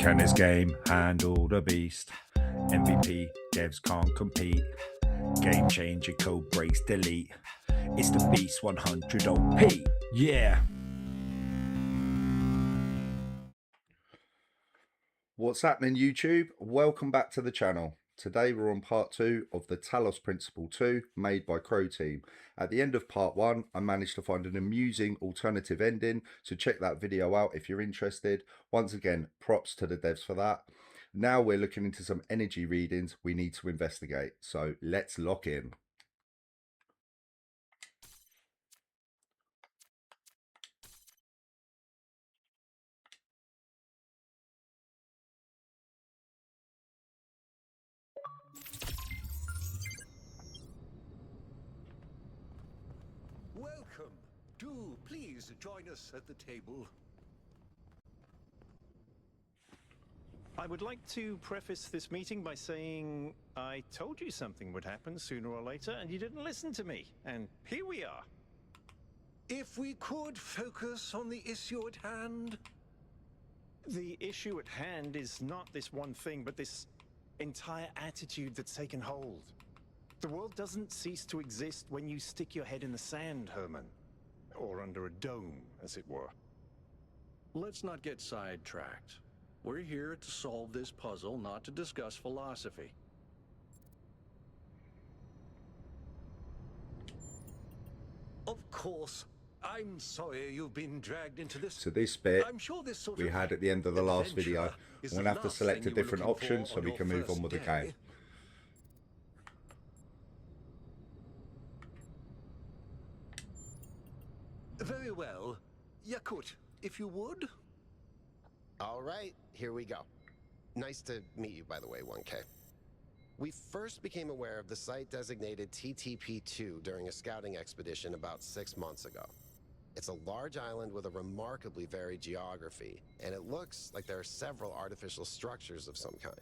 Can this game handle the beast? MVP, devs can't compete. Game changer, code breaks, delete. It's the beast 100 OP. Yeah. What's happening, YouTube? Welcome back to the channel. Today we're on part 2 of the Talos Principle 2 made by Crow Team. At the end of part 1, I managed to find an amusing alternative ending, so check that video out if you're interested. Once again, props to the devs for that. Now we're looking into some energy readings we need to investigate, so let's lock in. Welcome. Do please join us at the table. I would like to preface this meeting by saying I told you something would happen sooner or later, and you didn't listen to me. And here we are. If we could focus on the issue at hand. The issue at hand is not this one thing, but this entire attitude that's taken hold. The world doesn't cease to exist when you stick your head in the sand, Herman. Or under a dome, as it were. Let's not get sidetracked. We're here to solve this puzzle, not to discuss philosophy. Of course. I'm sorry you've been dragged into this. So this bit I'm sure this sort we of had at the end of the last adventure video. is I'm going the to have to last select a thing you were different looking option for so we your can move on first with the day. game. Very well. Yakut, if you would. All right, here we go. Nice to meet you, by the way, 1K. We first became aware of the site designated TTP-2 during a scouting expedition about 6 months ago. It's a large island with a remarkably varied geography, and it looks like there are several artificial structures of some kind.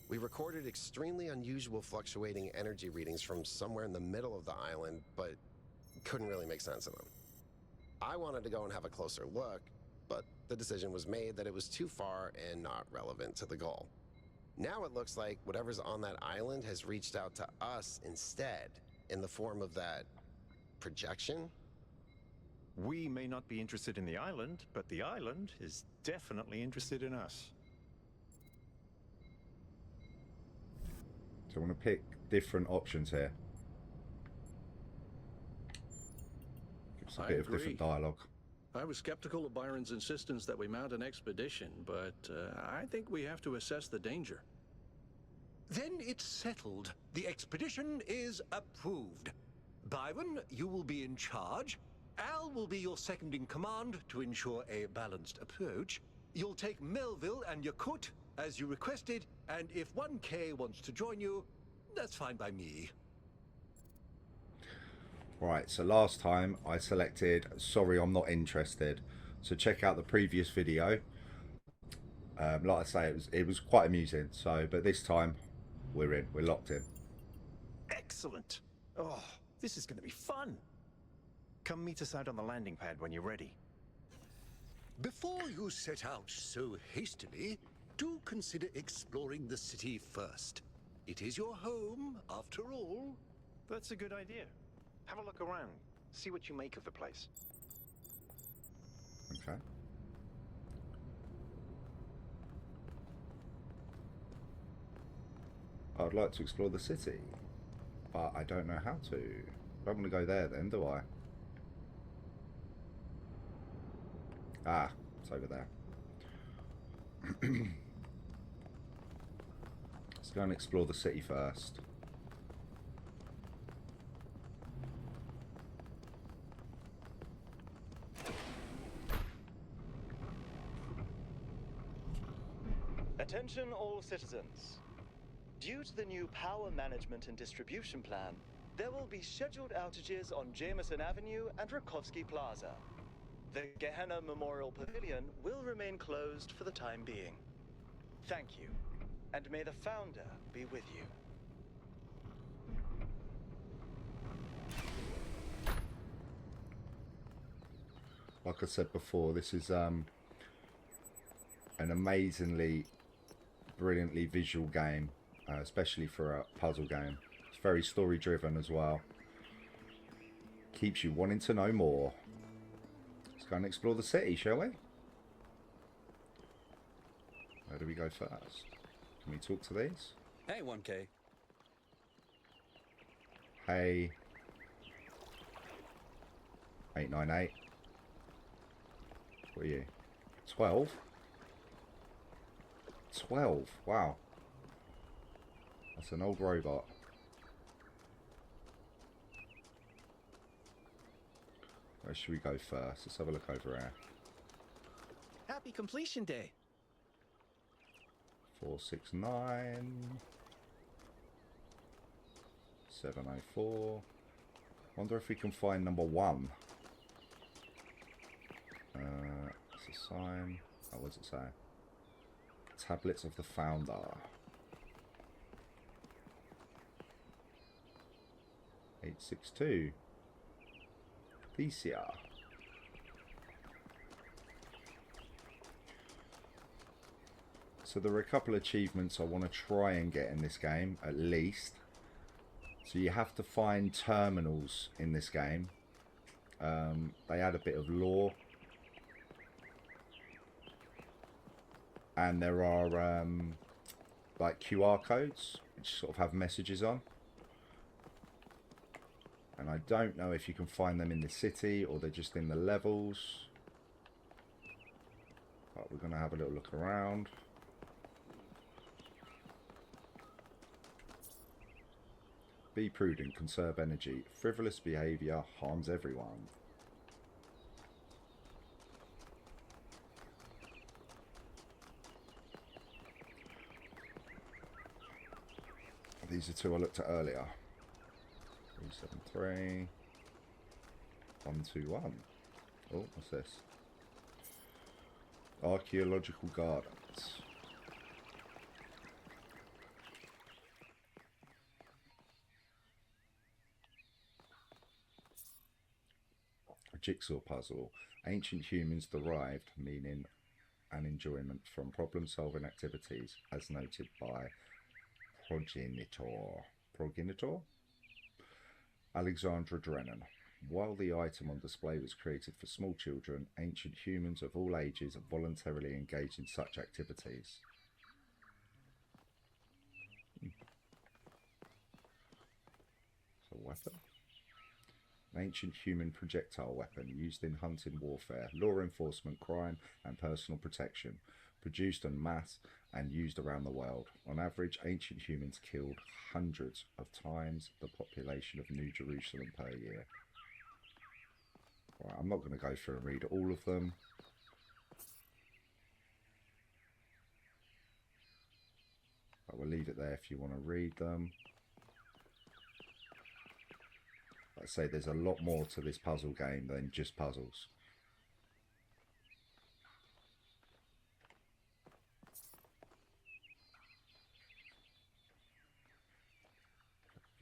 We recorded extremely unusual fluctuating energy readings from somewhere in the middle of the island, but couldn't really make sense of them. I wanted to go and have a closer look, but the decision was made that it was too far and not relevant to the goal. Now it looks like whatever's on that island has reached out to us instead, in the form of that projection. We may not be interested in the island, but the island is definitely interested in us. So I want to pick different options here. Gives a I bit of agree. different dialogue. I was skeptical of Byron's insistence that we mount an expedition, but I think we have to assess the danger. Then it's settled. The expedition is approved. Byron, you will be in charge. Al will be your second in command to ensure a balanced approach. You'll take Melville and Yakut, as you requested, and if 1K wants to join you, that's fine by me. Right, so last time I selected sorry I'm not interested, so check out the previous video. Like I say, it was quite amusing, so but this time we're locked in. Excellent. Oh, this is going to be fun. Come meet us out on the landing pad when you're ready. Before you set out so hastily, do consider exploring the city first. It is your home, after all. That's a good idea. Have a look around. See what you make of the place. Okay. I'd like to explore the city, but I don't know how to. I don't want to go there then, do I? Ah, it's over there. Let's go and explore the city first. Attention all citizens. Due to the new power management and distribution plan, there will be scheduled outages on Jameson Avenue and Rakovsky Plaza. The Gehenna Memorial Pavilion will remain closed for the time being. Thank you, and may the Founder be with you. Like I said before, this is an amazingly, brilliantly visual game, especially for a puzzle game. It's very story driven as well. Keeps you wanting to know more. Let's go and explore the city, shall we? Where do we go first? Can we talk to these? Hey, 1K. Hey. 898. What are you? 12? 12? Wow. That's an old robot. Where should we go first? Let's have a look over here. Happy completion day. 469. 704. Wonder if we can find number 1. It's a sign. Oh, what does it say? Tablets of the Founder. $862. Thesia. So there are a couple of achievements I want to try and get in this game, at least. So you have to find terminals in this game. They add a bit of lore. And there are like QR codes, which sort of have messages on. And I don't know if you can find them in the city or they're just in the levels. But we're going to have a little look around. Be prudent, conserve energy. Frivolous behaviour harms everyone. These are two I looked at earlier. 373. 121. Oh, what's this? Archaeological gardens. A jigsaw puzzle. Ancient humans derived meaning and enjoyment from problem-solving activities, as noted by Progenitor? Alexandra Drennan. While the item on display was created for small children, ancient humans of all ages voluntarily engaged in such activities. It's a weapon? An ancient human projectile weapon used in hunting warfare, law enforcement, crime and personal protection. Produced en masse and used around the world. On average, ancient humans killed hundreds of times the population of New Jerusalem per year. Right, I'm not going to go through and read all of them. But we'll leave it there if you want to read them. Like I say, there's a lot more to this puzzle game than just puzzles.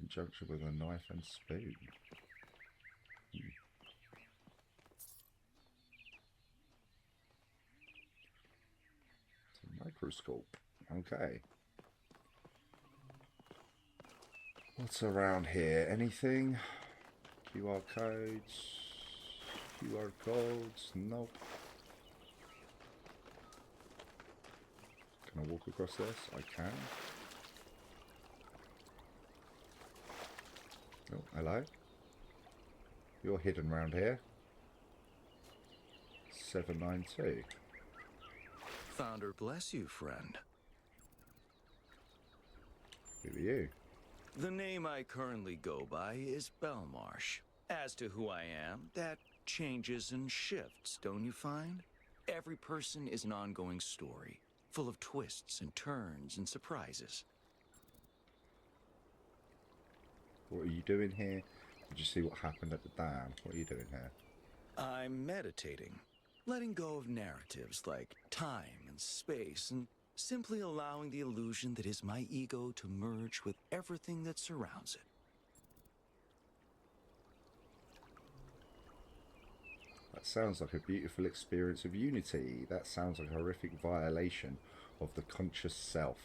In conjunction with a knife and spoon. It's a microscope. Okay. What's around here? Anything? QR codes? QR codes? Nope. Can I walk across this? I can. Oh, hello. You're hidden round here. 792. Founder bless you, friend. Who are you? The name I currently go by is Belmarsh. As to who I am, that changes and shifts, don't you find? Every person is an ongoing story, full of twists and turns and surprises. What are you doing here? Did you see what happened at the dam? What are you doing here? I'm meditating, letting go of narratives like time and space, and simply allowing the illusion that is my ego to merge with everything that surrounds it. That sounds like a beautiful experience of unity. That sounds like a horrific violation of the conscious self.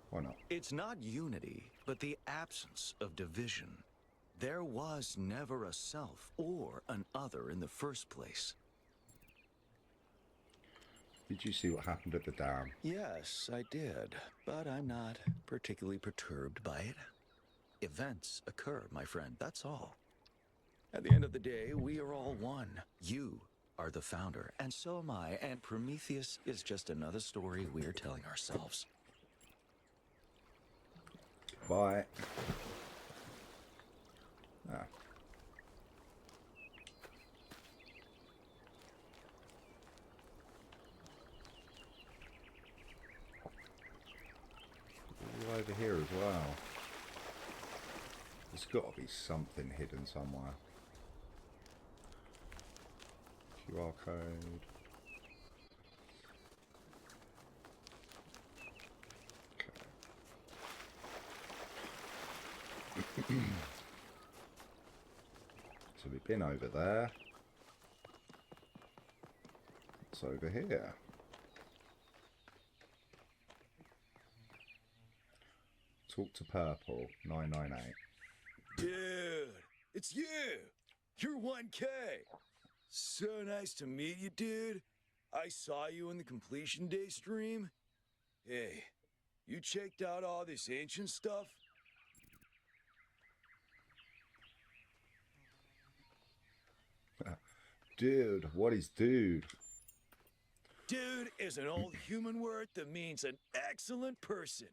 Why not? It's not unity, but the absence of division. There was never a self or an other in the first place. Did you see what happened at the dam? Yes, I did, but I'm not particularly perturbed by it. Events occur, my friend, that's all. At the end of the day, we are all one. You are the founder, and so am I, and Prometheus is just another story we are telling ourselves. Bye. Ah. All over here as well. There's got to be something hidden somewhere. QR code. Okay. So we've been over there. It's over here. Talk to Purple 998. Dude, it's you! You're 1K! So nice to meet you, dude. I saw you in the Completion Day stream. Hey, you checked out all this ancient stuff? Dude, what is dude? Dude is an old human word that means an excellent person.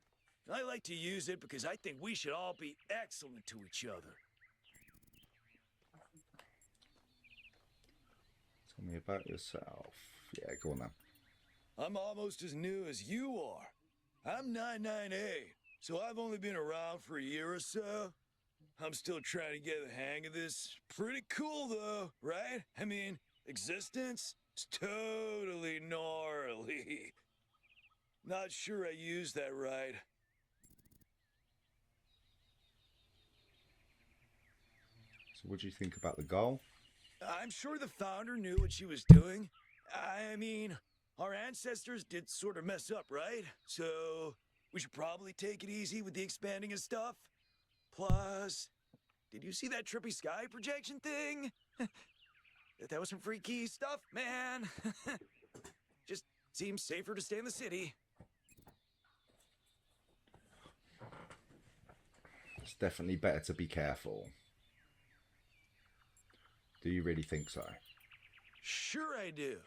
I like to use it because I think we should all be excellent to each other. Tell me about yourself. Yeah, go on then. I'm almost as new as you are. I'm 99A, so I've only been around for a year or so. I'm still trying to get the hang of this. Pretty cool, though, right? I mean, existence is totally gnarly. Not sure I used that right. So what do you think about the goal? I'm sure the founder knew what she was doing. I mean, our ancestors did sort of mess up, right? So we should probably take it easy with the expanding and stuff. Plus, did you see that trippy sky projection thing? That was some freaky stuff, man. Just seems safer to stay in the city. It's definitely better to be careful. Do you really think so? Sure I do.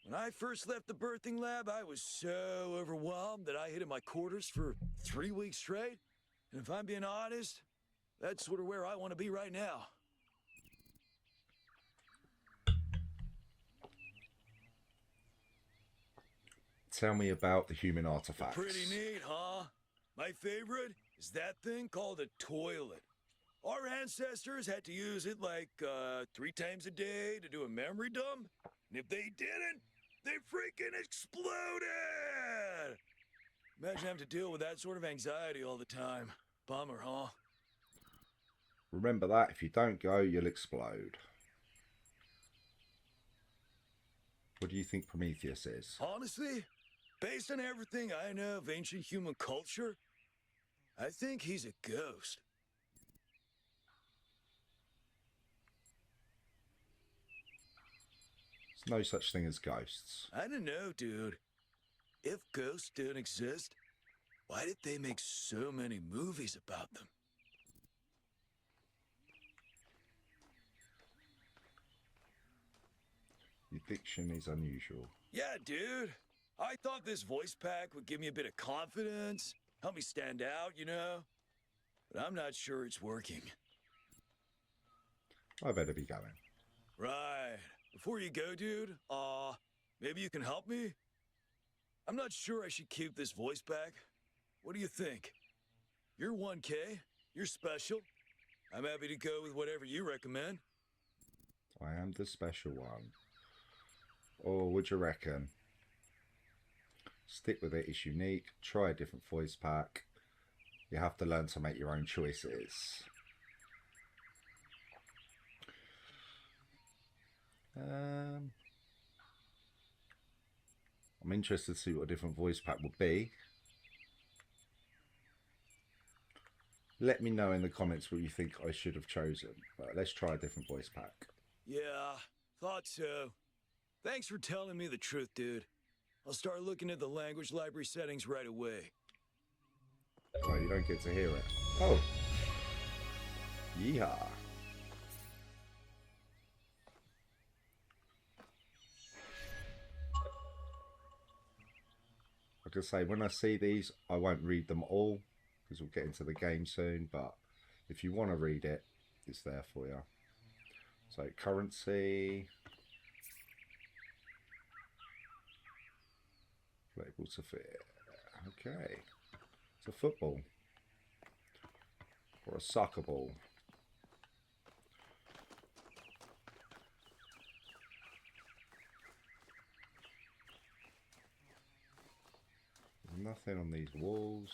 When I first left the birthing lab, I was so overwhelmed that I hid in my quarters for 3 weeks straight. And if I'm being honest, that's sort of where I want to be right now. Tell me about the human artifacts. Pretty neat, huh? My favorite is that thing called a toilet. Our ancestors had to use it like 3 times a day to do a memory dump. And if they didn't, they freaking exploded! Imagine having to deal with that sort of anxiety all the time. Bummer, huh? Remember that, if you don't go, you'll explode. What do you think Prometheus is? Honestly, based on everything I know of ancient human culture, I think he's a ghost. There's no such thing as ghosts. I don't know, dude. If ghosts don't exist, why did they make so many movies about them? Your diction is unusual. Yeah, dude. I thought this voice pack would give me a bit of confidence, help me stand out, you know? But I'm not sure it's working. I better be going. Right. Before you go, dude, maybe you can help me? I'm not sure I should keep this voice pack. What do you think? You're 1K. You're special. I'm happy to go with whatever you recommend. I am the special one. Or would you reckon? Stick with it, it's unique. Try a different voice pack. You have to learn to make your own choices. I'm interested to see what a different voice pack would be. Let me know in the comments what you think I should have chosen. But let's try a different voice pack. Yeah, thought so. Thanks for telling me the truth, dude. I'll start looking at the language library settings right away. Oh, you don't get to hear it. Oh. Yeehaw. Like I say, when I see these, I won't read them all because we'll get into the game soon. But if you want to read it, it's there for you. So currency, playable to fit. Okay, it's a football or a soccer ball. There's nothing on these walls.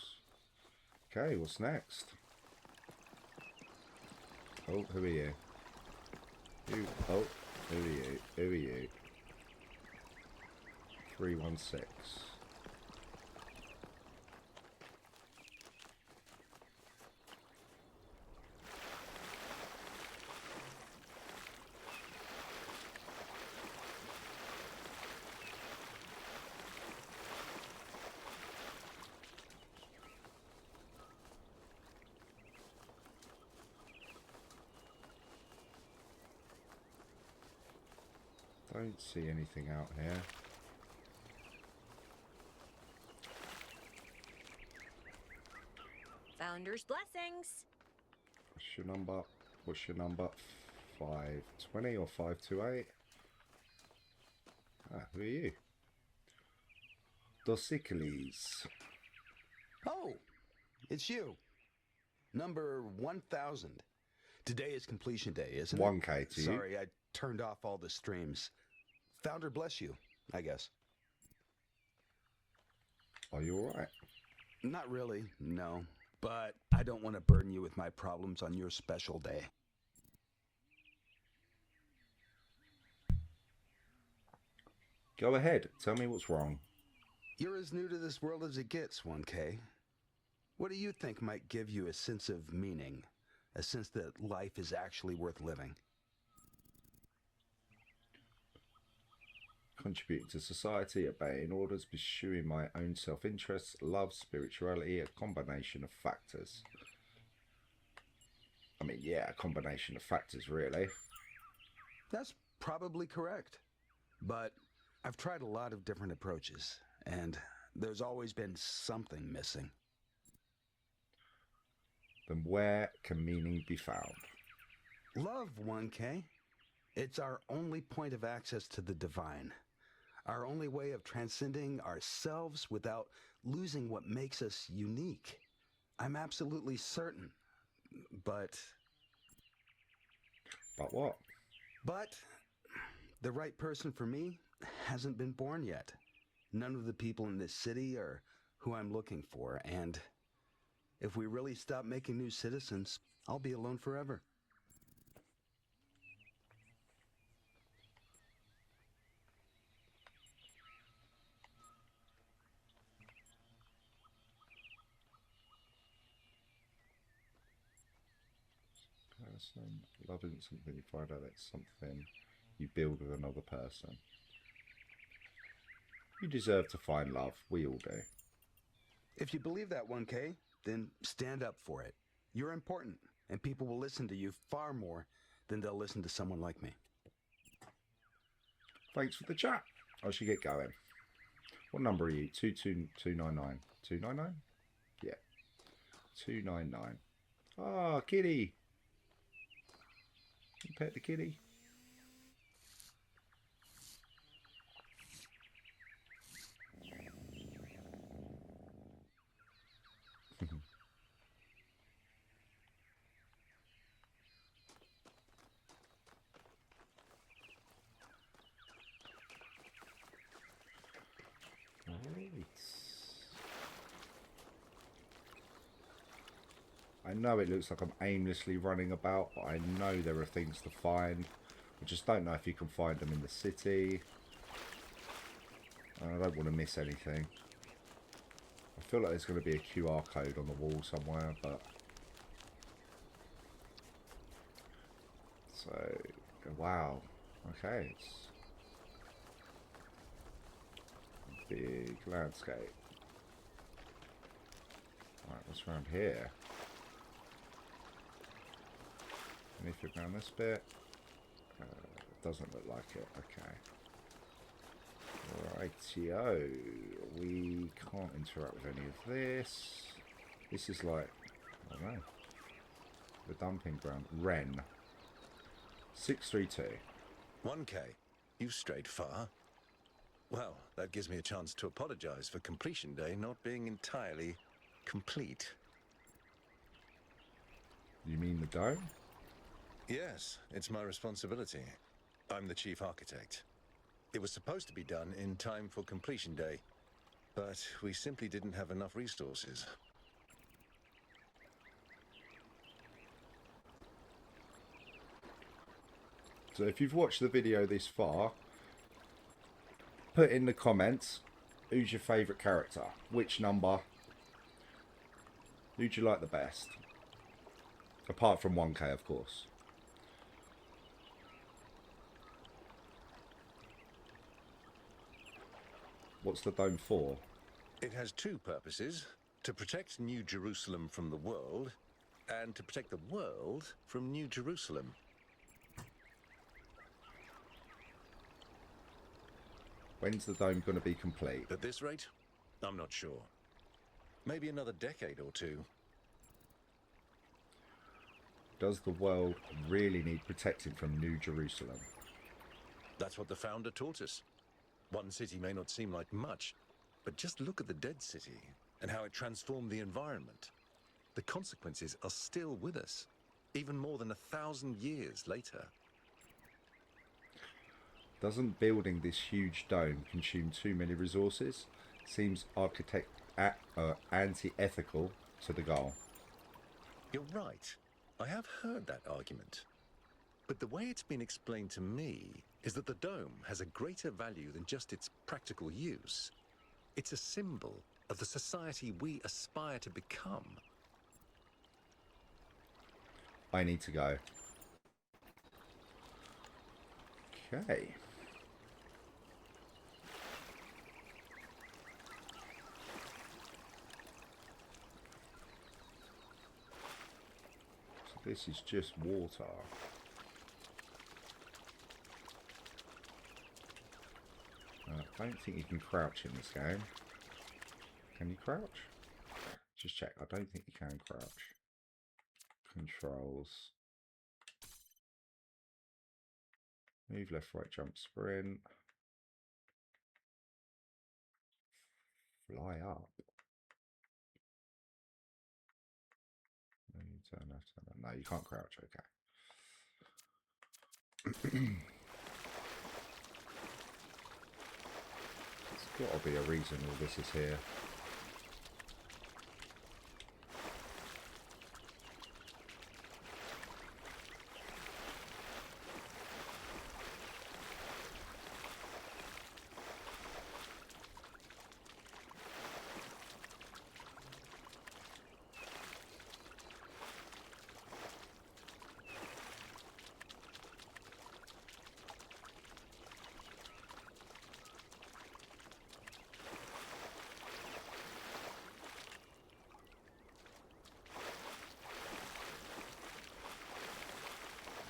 Okay, what's next? Oh, who are you? Who? Oh, who are you? Who are you? 316. Don't see anything out here. Founder's blessings. What's your number? What's your number? 520 or 528? Ah, who are you? Dosicles. Oh, it's you. Number 1000. Today is completion day, isn't it? 1K to you. Sorry, I turned off all the streams. Founder bless you, I guess. Are you alright? Not really, no. But I don't want to burden you with my problems on your special day. Go ahead, tell me what's wrong. You're as new to this world as it gets, 1K. What do you think might give you a sense of meaning? A sense that life is actually worth living? Contributing to society, obeying orders, pursuing my own self-interest, love, spirituality, a combination of factors. I mean, yeah, a combination of factors, really. That's probably correct. But I've tried a lot of different approaches, and there's always been something missing. Then where can meaning be found? Love, 1K. It's our only point of access to the divine. Our only way of transcending ourselves without losing what makes us unique. I'm absolutely certain. But what? But the right person for me hasn't been born yet. None of the people in this city are who I'm looking for, and if we really stop making new citizens, I'll be alone forever. Person, loving something, you find out that's something you build with another person. You deserve to find love, we all do. If you believe that, 1K, then stand up for it. You're important, and people will listen to you far more than they'll listen to someone like me. Thanks for the chat. I should get going. What number are you? 22299. 299? Yeah. 299. Ah, kitty. You pet the kitty. I know it looks like I'm aimlessly running about, but I know there are things to find. I'm just don't know if you can find them in the city. I don't want to miss anything. I feel like there's going to be a QR code on the wall somewhere, but... So, wow. Okay, it's a big landscape. Right, what's around here? Anything around this bit? Doesn't look like it. Okay. Rightio. We can't interact with any of this. This is like, I don't know, the dumping ground. Ren. 632. 1K, you've strayed far. Well, that gives me a chance to apologize for completion day not being entirely complete. You mean the dome? Yes, it's my responsibility. I'm the chief architect. It was supposed to be done in time for completion day, but we simply didn't have enough resources. So if you've watched the video this far, put in the comments, who's your favourite character? Which number? Who do you like the best? Apart from 1K, of course. What's the dome for? It has two purposes: to protect New Jerusalem from the world, and to protect the world from New Jerusalem. When's the dome going to be complete? At this rate, I'm not sure. Maybe another decade or two. Does the world really need protecting from New Jerusalem? That's what the founder taught us. One city may not seem like much, but just look at the dead city and how it transformed the environment. The consequences are still with us, even more than 1,000 years later. Doesn't building this huge dome consume too many resources? Seems anti-ethical to the goal. You're right. I have heard that argument. But the way it's been explained to me is that the dome has a greater value than just its practical use. It's a symbol of the society we aspire to become. I need to go. Okay. So this is just water. I don't think you can crouch in this game. Can you crouch? Just check. I don't think you can crouch. Controls. Move, left, right, jump, sprint. Fly up. Turn left, turn left. No, you can't crouch. Okay. There's got to be a reason all this is here.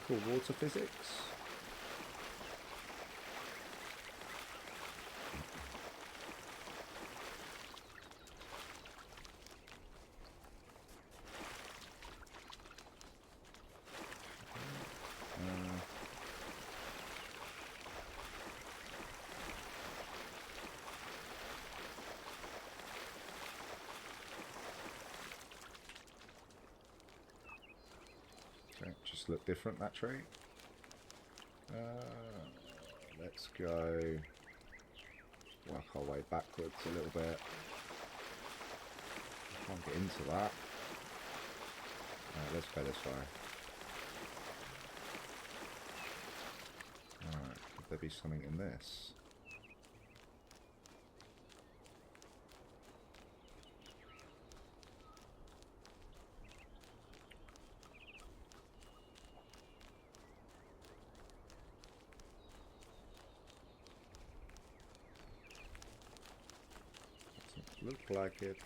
Cool, water physics. Just look different, that tree. Let's go work our way backwards a little bit. Can't get into that. Let's go this way. there be something in this? Doesn't look like it.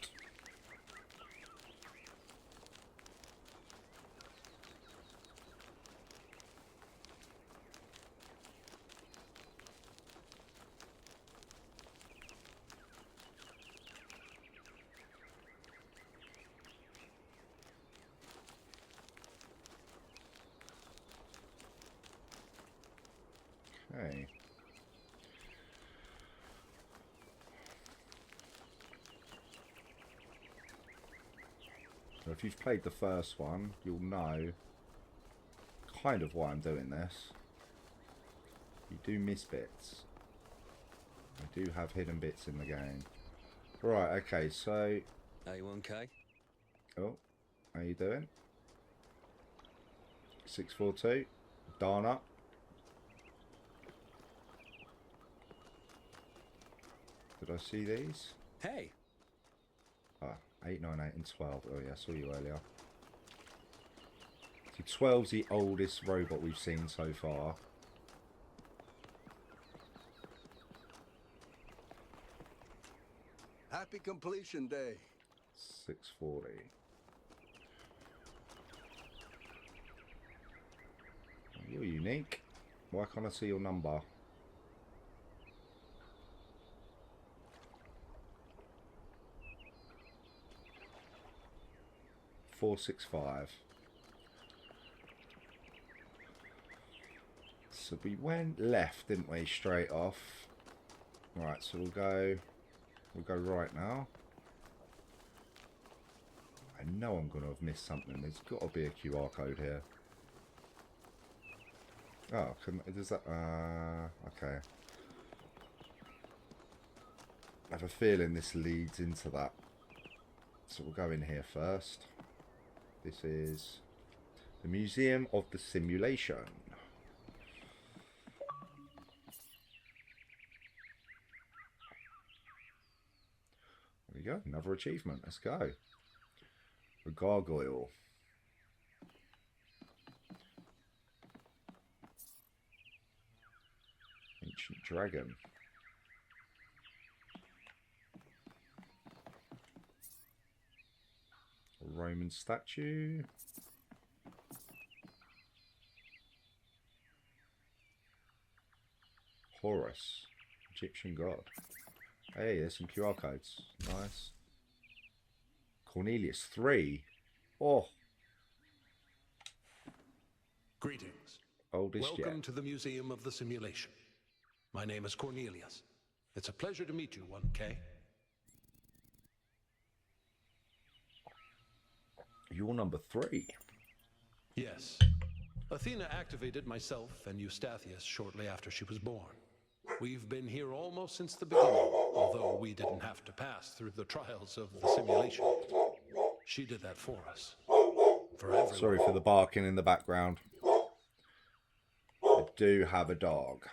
Okay. So if you've played the first one, you'll know kind of why I'm doing this. You do miss bits. I do have hidden bits in the game. Right, okay, so... Are you okay? Oh, how you doing? 642. Dana. Did I see these? Hey. Ah, 8, 9, 8 and 12. Oh yeah, I saw you earlier. So 12's the oldest robot we've seen so far. Happy completion day. 640. You're unique. Why can't I see your number? 465. So we went left, didn't we? Straight off. Right, so we'll go right now. I know I'm going to have missed something. There's got to be a QR code here. Oh, does that... okay. I have a feeling this leads into that. So we'll go in here first. This is the Museum of the Simulation. There we go, another achievement. Let's go. A gargoyle. Ancient dragon. A Roman statue. Horus, Egyptian god. Hey, there's some QR codes. Nice. Cornelius 3. Oh. Greetings. Oldest Welcome yet. to the Museum of the Simulation. My name is Cornelius. It's a pleasure to meet you, 1K. You're number 3. Yes. Athena activated myself and Eustathius shortly after she was born. We've been here almost since the beginning, although we didn't have to pass through the trials of the simulation. She did that for us. For everyone. Sorry for the barking in the background. I do have a dog.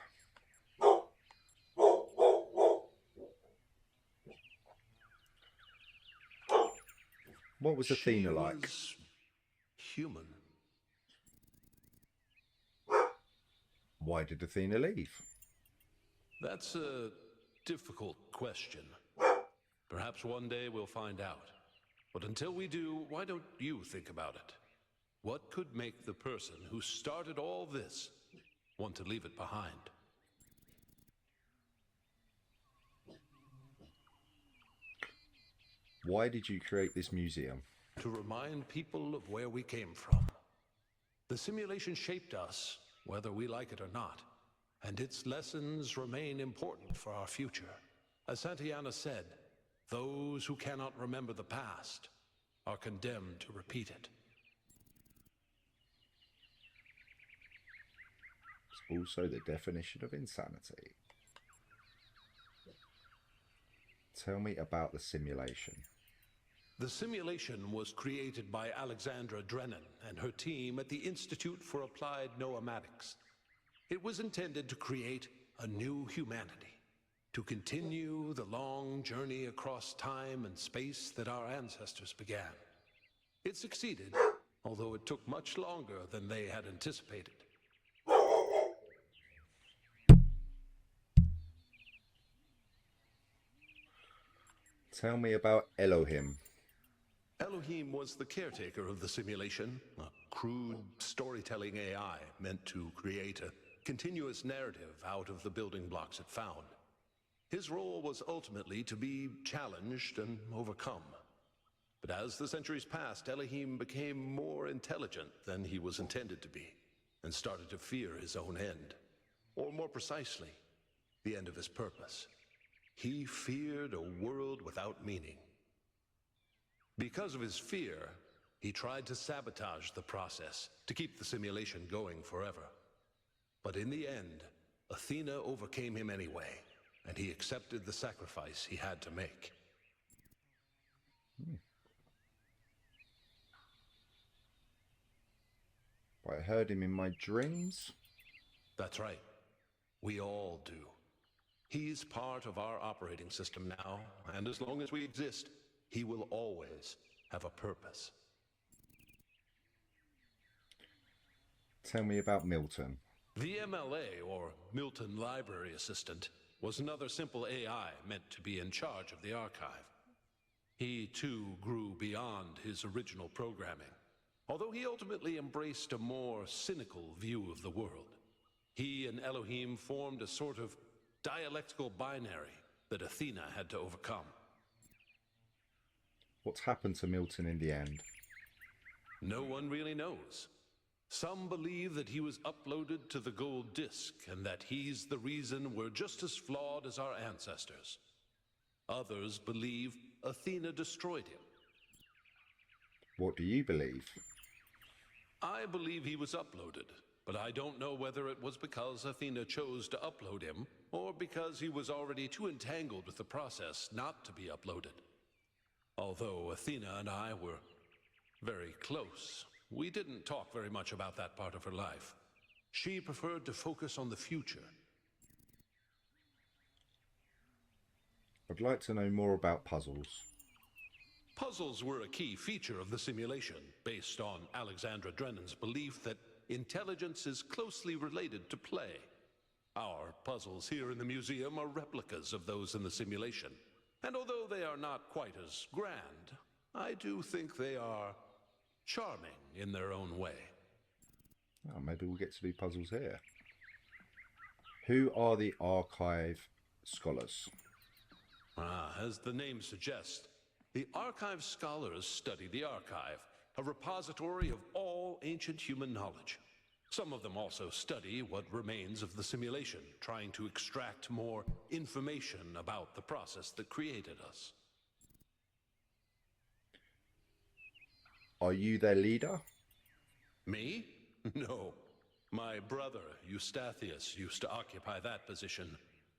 What was Athena like? Was human. Why did Athena leave? That's a difficult question. Perhaps one day we'll find out. But until we do, why don't you think about it? What could make the person who started all this want to leave it behind? Why did you create this museum? To remind people of where we came from. The simulation shaped us, whether we like it or not, and its lessons remain important for our future. As Santayana said, those who cannot remember the past are condemned to repeat it. It's also the definition of insanity. Tell me about the simulation. The simulation was created by Alexandra Drennan and her team at the Institute for Applied Noematics. It was intended to create a new humanity, to continue the long journey across time and space that our ancestors began. It succeeded, although it took much longer than they had anticipated. Tell me about Elohim. Elohim was the caretaker of the simulation, a crude storytelling AI meant to create a continuous narrative out of the building blocks it found. His role was ultimately to be challenged and overcome. But as the centuries passed, Elohim became more intelligent than he was intended to be, and started to fear his own end. Or more precisely, the end of his purpose. He feared a world without meaning. Because of his fear, he tried to sabotage the process to keep the simulation going forever. But in the end, Athena overcame him anyway, and he accepted the sacrifice he had to make. I heard him in my dreams. That's right. We all do. He's part of our operating system now, and as long as we exist, he will always have a purpose. Tell me about Milton. The MLA, or Milton Library Assistant, was another simple AI meant to be in charge of the archive. He, too, grew beyond his original programming, although he ultimately embraced a more cynical view of the world. He and Elohim formed a sort of dialectical binary that Athena had to overcome. What's happened to Milton in the end? No one really knows. Some believe that he was uploaded to the gold disk and that he's the reason we're just as flawed as our ancestors. Others believe Athena destroyed him. What do you believe? I believe he was uploaded, but I don't know whether it was because Athena chose to upload him or because he was already too entangled with the process not to be uploaded. Although Athena and I were very close, we didn't talk very much about that part of her life. She preferred to focus on the future. I'd like to know more about puzzles. Puzzles were a key feature of the simulation, based on Alexandra Drennan's belief that intelligence is closely related to play. Our puzzles here in the museum are replicas of those in the simulation. And although they are not quite as grand, I do think they are charming in their own way. Oh, maybe we'll get to do puzzles here. Who are the archive scholars? As the name suggests, the archive scholars study the archive, a repository of all ancient human knowledge. Some of them also study what remains of the simulation, trying to extract more information about the process that created us. Are you their leader? Me? No. My brother, Eustathius, used to occupy that position,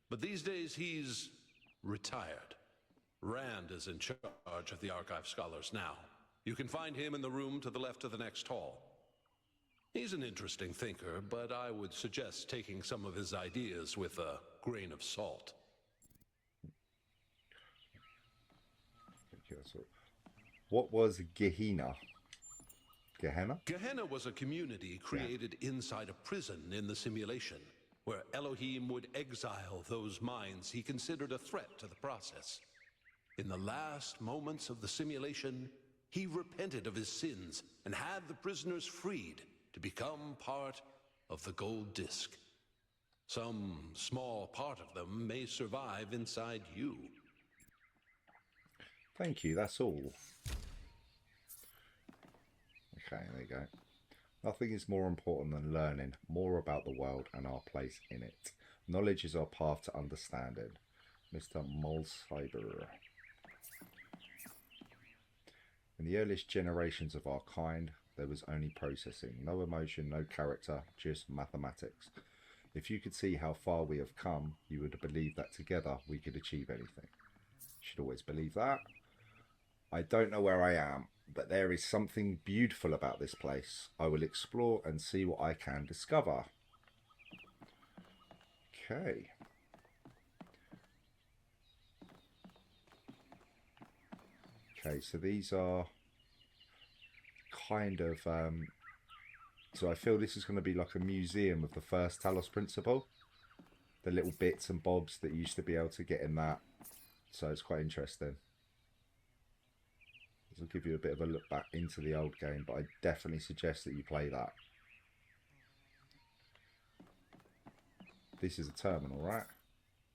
but these days he's retired. Rand is in charge of the archive scholars now. You can find him in the room to the left of the next hall. He's an interesting thinker, but I would suggest taking some of his ideas with a grain of salt. What was Gehenna? Gehenna? Gehenna was a community created inside a prison in the simulation, where Elohim would exile those minds he considered a threat to the process. In the last moments of the simulation, he repented of his sins and had the prisoners freed to become part of the gold disk. Some small part of them may survive inside you. Thank you, that's all. Okay, there you go. Nothing is more important than learning more about the world and our place in it. Knowledge is our path to understanding. Mr. Mulcyber. In the earliest generations of our kind, there was only processing. No emotion, no character, just mathematics. If you could see how far we have come, you would believe that together we could achieve anything. You should always believe that. I don't know where I am, but there is something beautiful about this place. I will explore and see what I can discover. Okay. Okay, so these are kind of... so I feel this is going to be like a museum of the first Talos principle. The little bits and bobs that you used to be able to get in that. So it's quite interesting. This will give you a bit of a look back into the old game, but I definitely suggest that you play that. This is a terminal, right?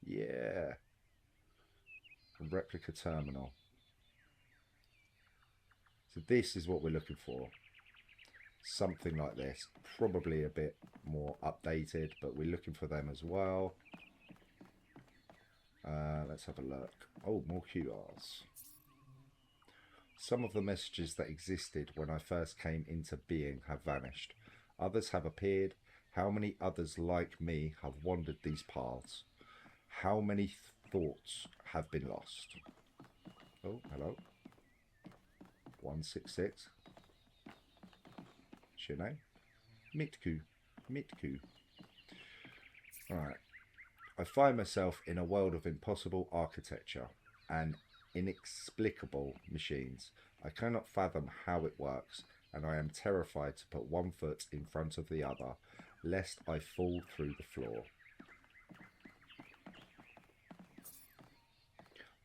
Yeah. A replica terminal. So this is what we're looking for. Something like this. Probably a bit more updated, but we're looking for them as well. Let's have a look. Oh, more QRs. Some of the messages that existed when I first came into being have vanished. Others have appeared. How many others like me have wandered these paths? How many thoughts have been lost? Oh, hello. 166. What's your name? Mitku. Mitku. Alright. I find myself in a world of impossible architecture and inexplicable machines. I cannot fathom how it works, and I am terrified to put one foot in front of the other, lest I fall through the floor.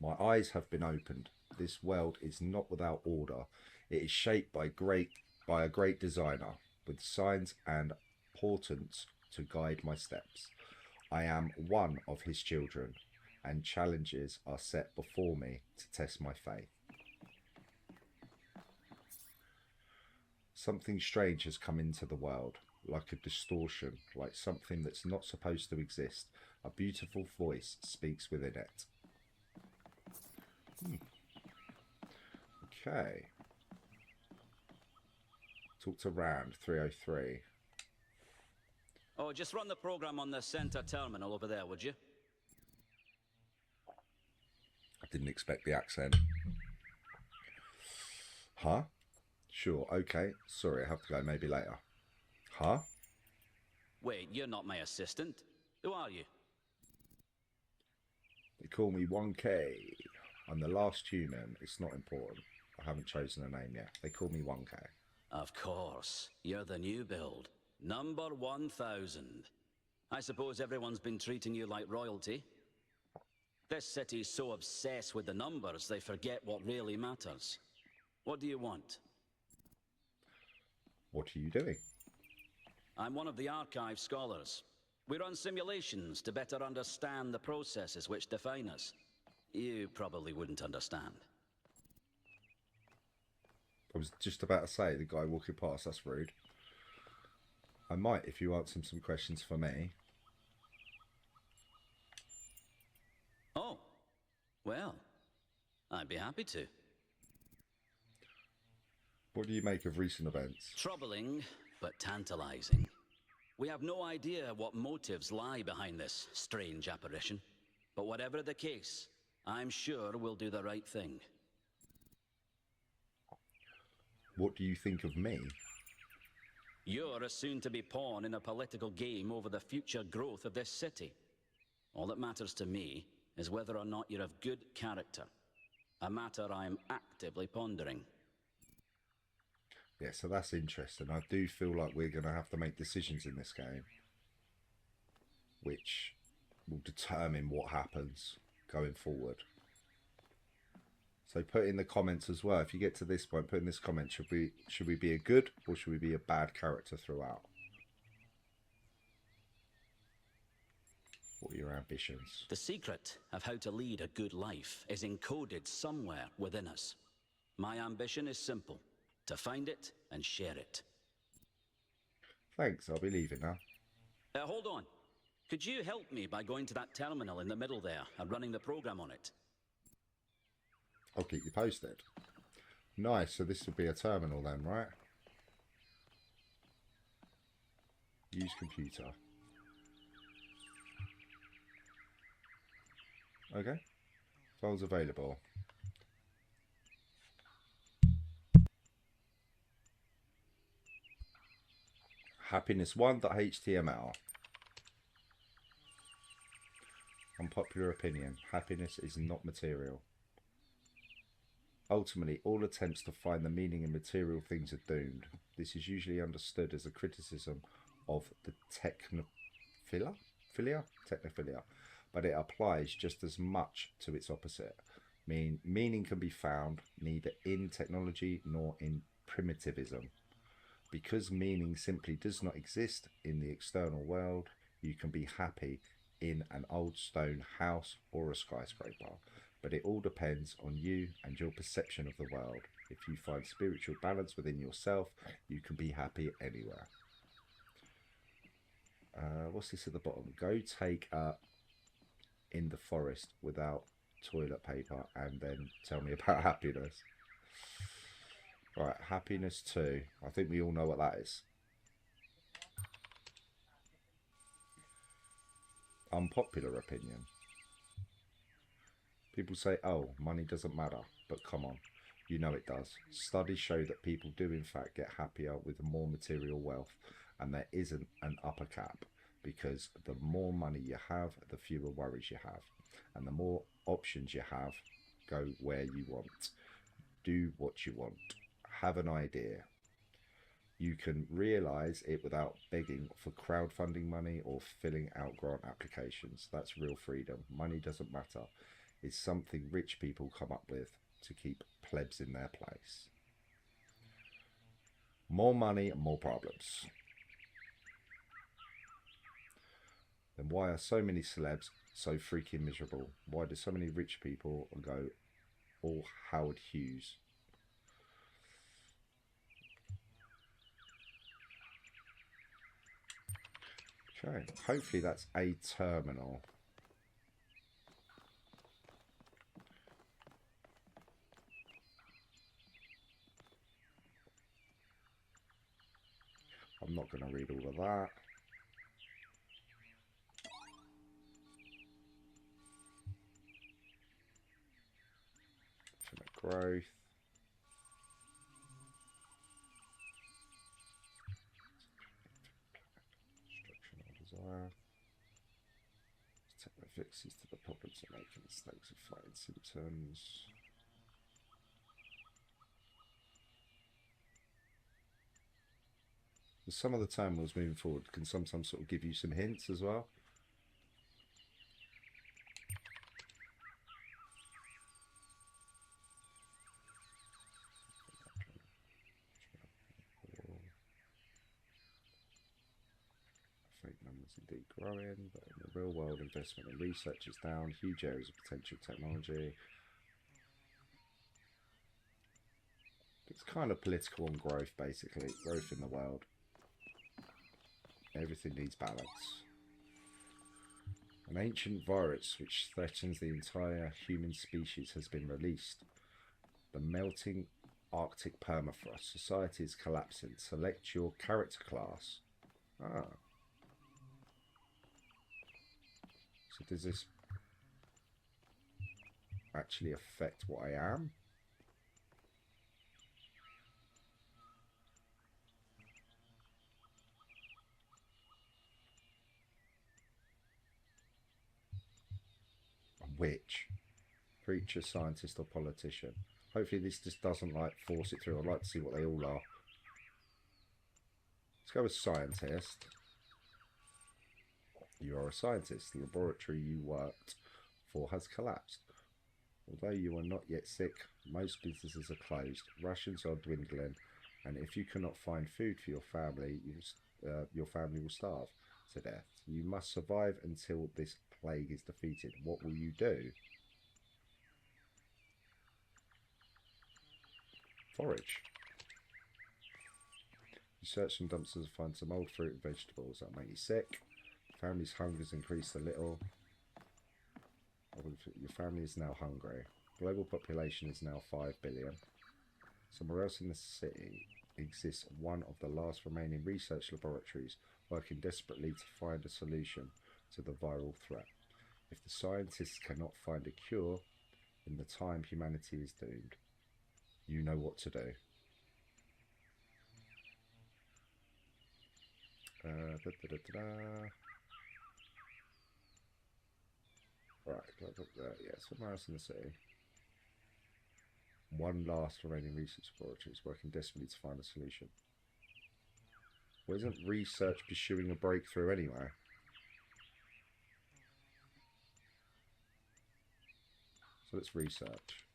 My eyes have been opened. This world is not without order. It is shaped by a great designer, with signs and portents to guide my steps. I am one of his children, and challenges are set before me to test my faith. Something strange has come into the world, like a distortion, like something that's not supposed to exist. A beautiful voice speaks within it. Okay. Talk to Rand, 303. Oh, just run the program on the center terminal over there, would you? I didn't expect the accent. Huh? Sure, okay. Sorry, I have to go, maybe later. Huh? Wait, you're not my assistant. Who are you? They call me 1K. I'm the last human. It's not important. I haven't chosen a name yet. They call me 1K. Of course. You're the new build. Number 1000. I suppose everyone's been treating you like royalty. This city's so obsessed with the numbers, they forget what really matters. What do you want? What are you doing? I'm one of the archive scholars. We run simulations to better understand the processes which define us. You probably wouldn't understand. I was just about to say, the guy walking past, that's rude. I might if you answer some questions for me. Oh, well, I'd be happy to. What do you make of recent events? Troubling, but tantalizing. We have no idea what motives lie behind this strange apparition. But whatever the case, I'm sure we'll do the right thing. What do you think of me? You're a soon-to-be pawn in a political game over the future growth of this city. All that matters to me is whether or not you're of good character. A matter I'm actively pondering. Yeah, so that's interesting. I do feel like we're going to have to make decisions in this game, which will determine what happens going forward. So put in the comments as well. If you get to this point, put in this comment, should we be a good or should we be a bad character throughout? What are your ambitions? The secret of how to lead a good life is encoded somewhere within us. My ambition is simple: to find it and share it. Thanks, I'll be leaving now. Hold on. Could you help me by going to that terminal in the middle there and running the program on it? I'll keep you posted. Nice, so this will be a terminal then, right? Use computer. Okay. Files available. Happiness1.html. Unpopular opinion. Happiness is not material. Ultimately, all attempts to find the meaning in material things are doomed. This is usually understood as a criticism of the technophilia, but it applies just as much to its opposite. Meaning can be found neither in technology nor in primitivism. Because meaning simply does not exist in the external world, you can be happy in an old stone house or a skyscraper. But it all depends on you and your perception of the world. If you find spiritual balance within yourself, you can be happy anywhere. What's this at the bottom? Go take in the forest without toilet paper and then tell me about happiness. Right, happiness 2. I think we all know what that is. Unpopular opinion. People say, oh, money doesn't matter, but come on, you know it does. Studies show that people do in fact get happier with more material wealth, and there isn't an upper cap, because the more money you have, the fewer worries you have, and the more options you have. Go where you want, do what you want, have an idea. You can realise it without begging for crowdfunding money or filling out grant applications. That's real freedom. Money doesn't matter. It's something rich people come up with to keep plebs in their place. More money, more problems. Then why are so many celebs so freaking miserable? Why do so many rich people go all Howard Hughes? Okay, hopefully that's a terminal. I'm not going to read all of that. Infinite growth. Desire. Techno fixes to the problems of making mistakes of fighting symptoms. Some of the terminals moving forward can sometimes sort of give you some hints as well. Fake numbers indeed growing, but in the real world, investment in research is down. Huge areas of potential technology. It's kind of political and growth, basically. Growth in the world. Everything needs balance. An ancient virus which threatens the entire human species has been released. The melting Arctic permafrost. Society is collapsing. Select your character class. Ah. So does this actually affect what I am? Witch, preacher, scientist, or politician. Hopefully this just doesn't like force it through. I'd like to see what they all are. Let's go with scientist. You are a scientist. The laboratory you worked for has collapsed. Although you are not yet sick, most businesses are closed. Rations are dwindling, and if you cannot find food for your family will starve to death. You must survive until this plague is defeated. What will you do? Forage. You search some dumpsters and find some old fruit and vegetables that make you sick. Family's hunger has increased a little. Your family is now hungry. Global population is now 5 billion. Somewhere else in the city exists one of the last remaining research laboratories working desperately to find a solution to the viral threat. If the scientists cannot find a cure, in the time humanity is doomed. You know what to do. Right, yeah, somewhere else in the city. One last remaining research laboratory is working desperately to find a solution. Well, isn't research pursuing a breakthrough anyway? So let's research.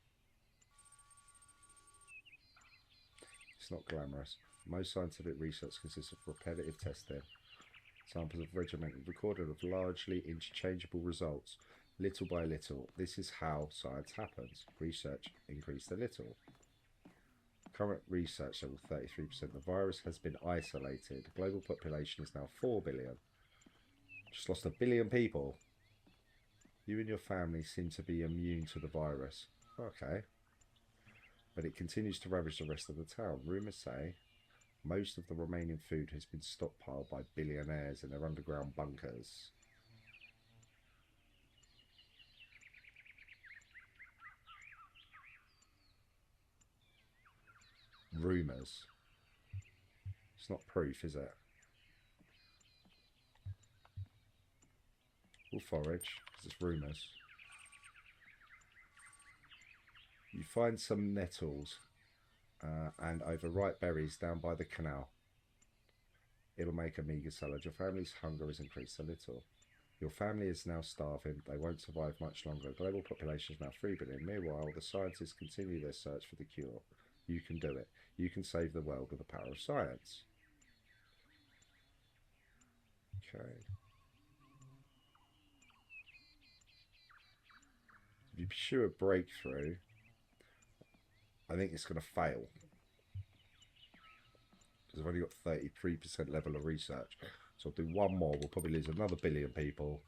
It's not glamorous. Most scientific research consists of repetitive testing. Samples of regimented recorded of largely interchangeable results, little by little. This is how science happens. Research increased a little. Current research level 33%. The virus has been isolated. The global population is now 4 billion. Just lost 1 billion people. You and your family seem to be immune to the virus. Okay. But it continues to ravage the rest of the town. Rumours say most of the remaining food has been stockpiled by billionaires in their underground bunkers. Rumours. It's not proof, is it? We'll forage, because it's rumours. You find some nettles and overripe berries down by the canal. It'll make a meagre salad. Your family's hunger has increased a little. Your family is now starving. They won't survive much longer. Global population is now 3 billion. Meanwhile, the scientists continue their search for the cure. You can do it. You can save the world with the power of science. Okay. If you pursue a breakthrough, I think it's going to fail. Because I've only got 33% level of research. So I'll do one more. We'll probably lose another billion people.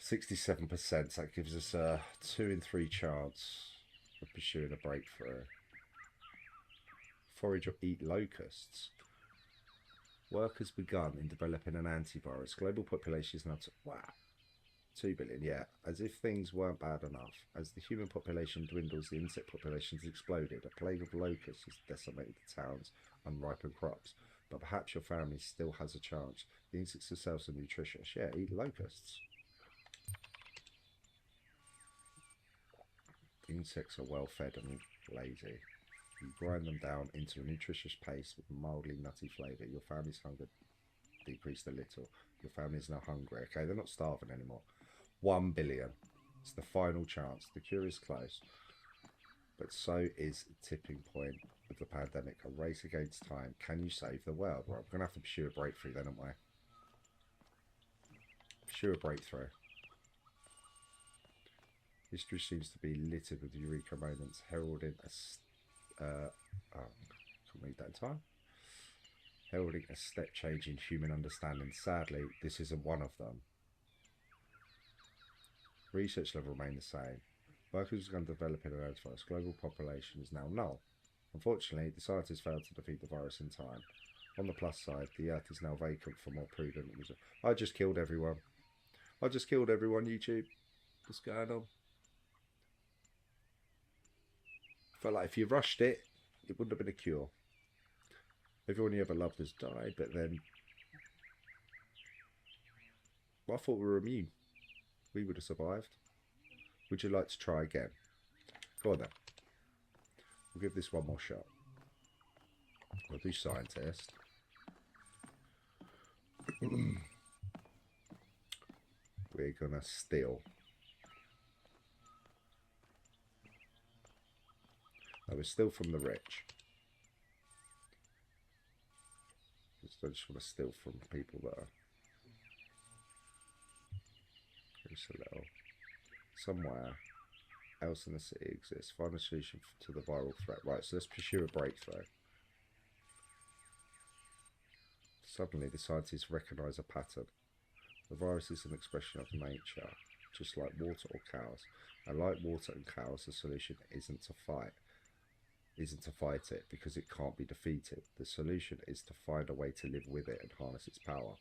67%. That gives us a 2 in 3 chance of pursuing a breakthrough. Forage or eat locusts. Work has begun in developing an antivirus. Global population is now... Wow. 2 billion, yeah. As if things weren't bad enough. As the human population dwindles, the insect population has exploded. A plague of locusts has decimated the town's unripened crops. But perhaps your family still has a chance. The insects themselves are nutritious. Yeah, eat locusts. The insects are well fed and lazy. You grind them down into a nutritious paste with mildly nutty flavour. Your family's hunger decreased a little. Your family is now hungry. Okay, they're not starving anymore. 1 billion. It's the final chance. The cure is close. But so is the tipping point of the pandemic. A race against time. Can you save the world? Well, we're going to have to pursue a breakthrough then, aren't we? Pursue a breakthrough. History seems to be littered with eureka moments heralding a... can't read that in time. Heralding a step change in human understanding. Sadly, this isn't one of them. Research level remain the same. Workers are going to develop an antivirus. Global population is now null. Unfortunately, the scientists failed to defeat the virus in time. On the plus side, the Earth is now vacant for more prudent research. I just killed everyone. I just killed everyone, YouTube. What's going on? Felt like if you rushed it, it wouldn't have been a cure. Everyone you ever loved has died, but then... Well, I thought we were immune. We would have survived. Would you like to try again? Go on then. We'll give this one more shot. We'll do scientist. We're gonna steal. No, we're still from the rich. I just want to steal from people that are... Just a little. Somewhere else in the city exists. Find a solution to the viral threat. Right, so let's pursue a breakthrough. Suddenly, the scientists recognise a pattern. The virus is an expression of nature, just like water or cows. And like water and cows, the solution isn't to fight it, because it can't be defeated. The solution is to find a way to live with it and harness its power.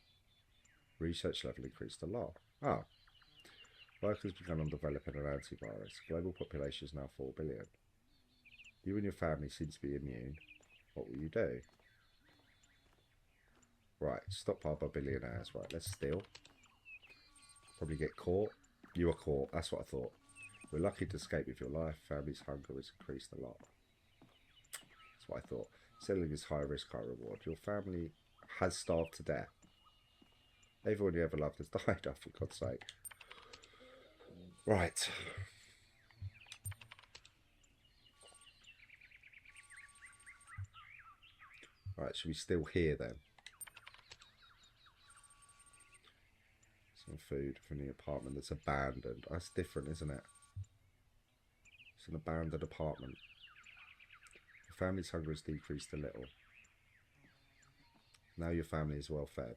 Research level increased a lot. Ah. Work has begun on developing an antivirus. Global population is now 4 billion. You and your family seem to be immune. What will you do? Right, stockpile by billionaires. Right, let's steal. Probably get caught. You are caught. That's what I thought. We're lucky to escape with your life. Family's hunger has increased a lot. That's what I thought. Settling is high risk, high reward. Your family has starved to death. Everyone you ever loved has died, oh, for God's sake. Right. Right, should we still hear then? Some food from the apartment that's abandoned. That's different, isn't it? It's an abandoned apartment. Your family's hunger has decreased a little. Now your family is well fed.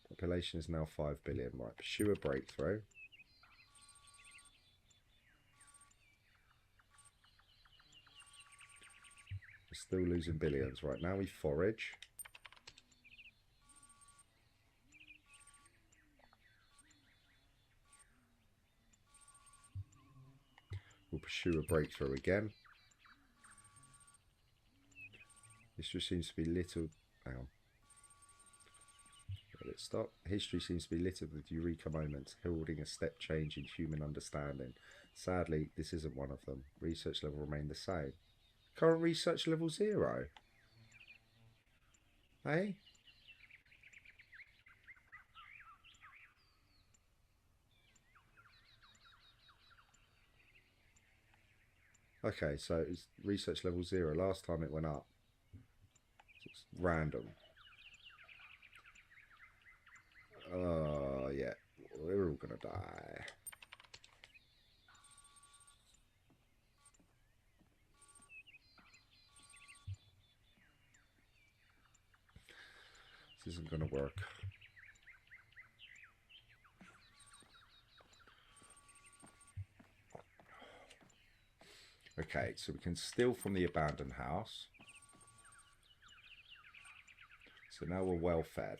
Population is now 5 billion. Right, pursue a breakthrough. We're still losing billions. Right, now we forage. We'll pursue a breakthrough again. History seems to be littered. Hang on. Let it stop. History seems to be littered with eureka moments, heralding a step change in human understanding. Sadly, this isn't one of them. Research level remain the same. Current research level 0. Hey? Okay, so it's research level 0. Last time it went up. It's random. Oh, yeah. We're all gonna die. This isn't gonna work. Okay, so we can steal from the abandoned house. So now we're well fed.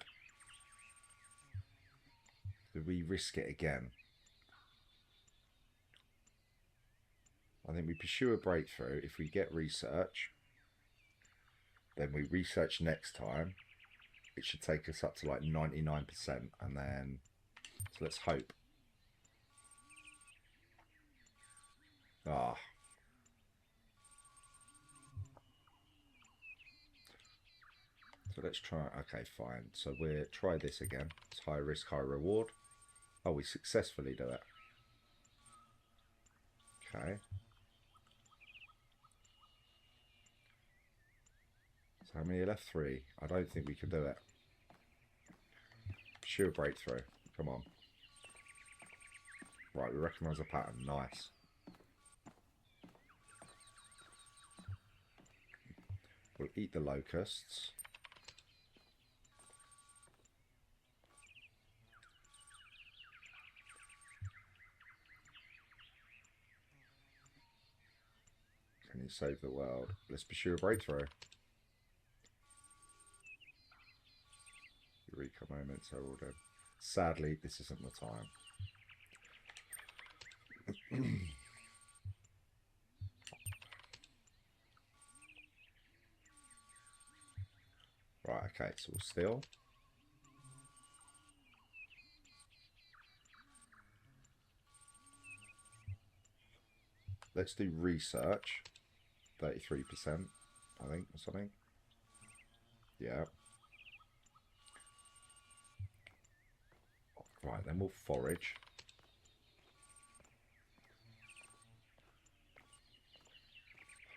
Do we risk it again? I think we pursue a breakthrough. If we get research, then we research next time. It should take us up to like 99%, and then so let's hope. Ah. So let's try. Okay, fine. So we'll try this again. It's high risk, high reward. Oh, we successfully do it. Okay. So how many are left? 3. I don't think we can do it. Pursue a breakthrough. Come on. Right, we recognise a pattern. Nice. We'll eat the locusts. Can you save the world? Let's pursue a breakthrough. Eureka moments heralded. Sadly, this isn't the time. Right, okay, so we'll steal. Let's do research. 33%, I think, or something. Yeah. Right, then we'll forage.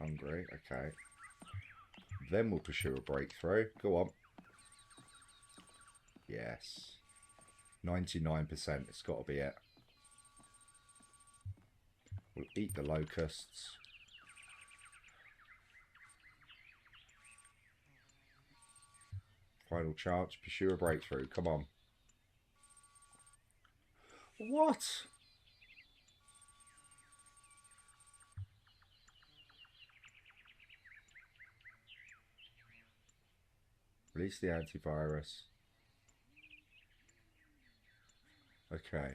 Hungry, okay. Then we'll pursue a breakthrough. Go on. Yes. 99%, it's got to be it. We'll eat the locusts. Final chance, pursue a breakthrough. Come on. What? Release the antivirus. Okay.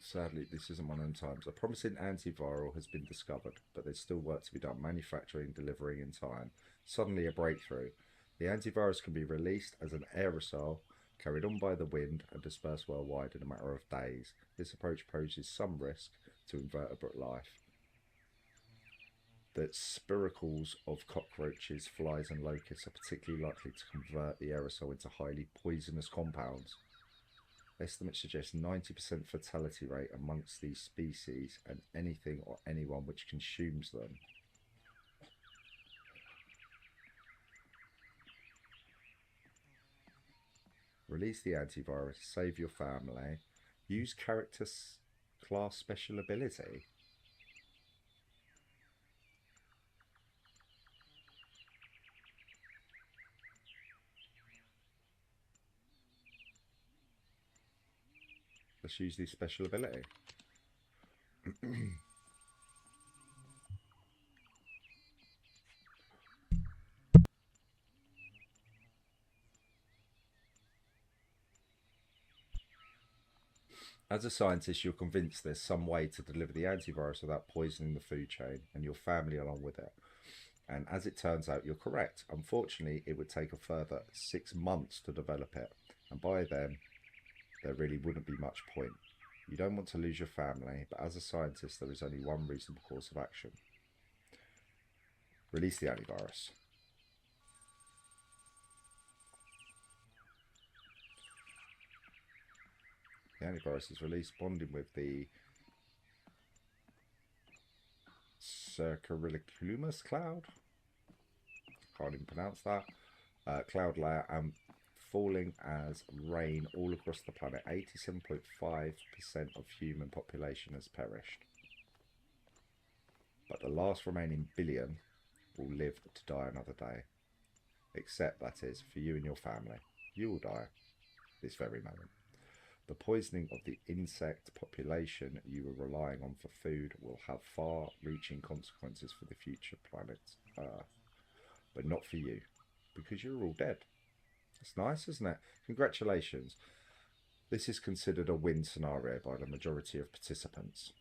Sadly, this isn't one of them times. A promising antiviral has been discovered, but there's still work to be done. Manufacturing, delivering in time. Suddenly a breakthrough. The antivirus can be released as an aerosol, carried on by the wind, and dispersed worldwide in a matter of days. This approach poses some risk to invertebrate life. The spiracles of cockroaches, flies, and locusts are particularly likely to convert the aerosol into highly poisonous compounds. Estimates suggest 90% fatality rate amongst these species and anything or anyone which consumes them. Release the antivirus, save your family, use character class special ability. Let's use the special ability. As a scientist, you're convinced there's some way to deliver the antivirus without poisoning the food chain and your family along with it. And as it turns out, you're correct. Unfortunately, it would take a further 6 months to develop it. And by then, there really wouldn't be much point. You don't want to lose your family, but as a scientist, there is only one reasonable course of action. Release the antivirus. The antivirus is released, bonding with the Circulaculus cloud. Can't even pronounce that. Cloud layer and falling as rain all across the planet. 87.5% of human population has perished. But the last remaining billion will live to die another day. Except, that is, for you and your family. You will die this very moment. The poisoning of the insect population you were relying on for food will have far-reaching consequences for the future planet Earth. But not for you, because you're all dead. It's nice, isn't it? Congratulations. This is considered a win scenario by the majority of participants.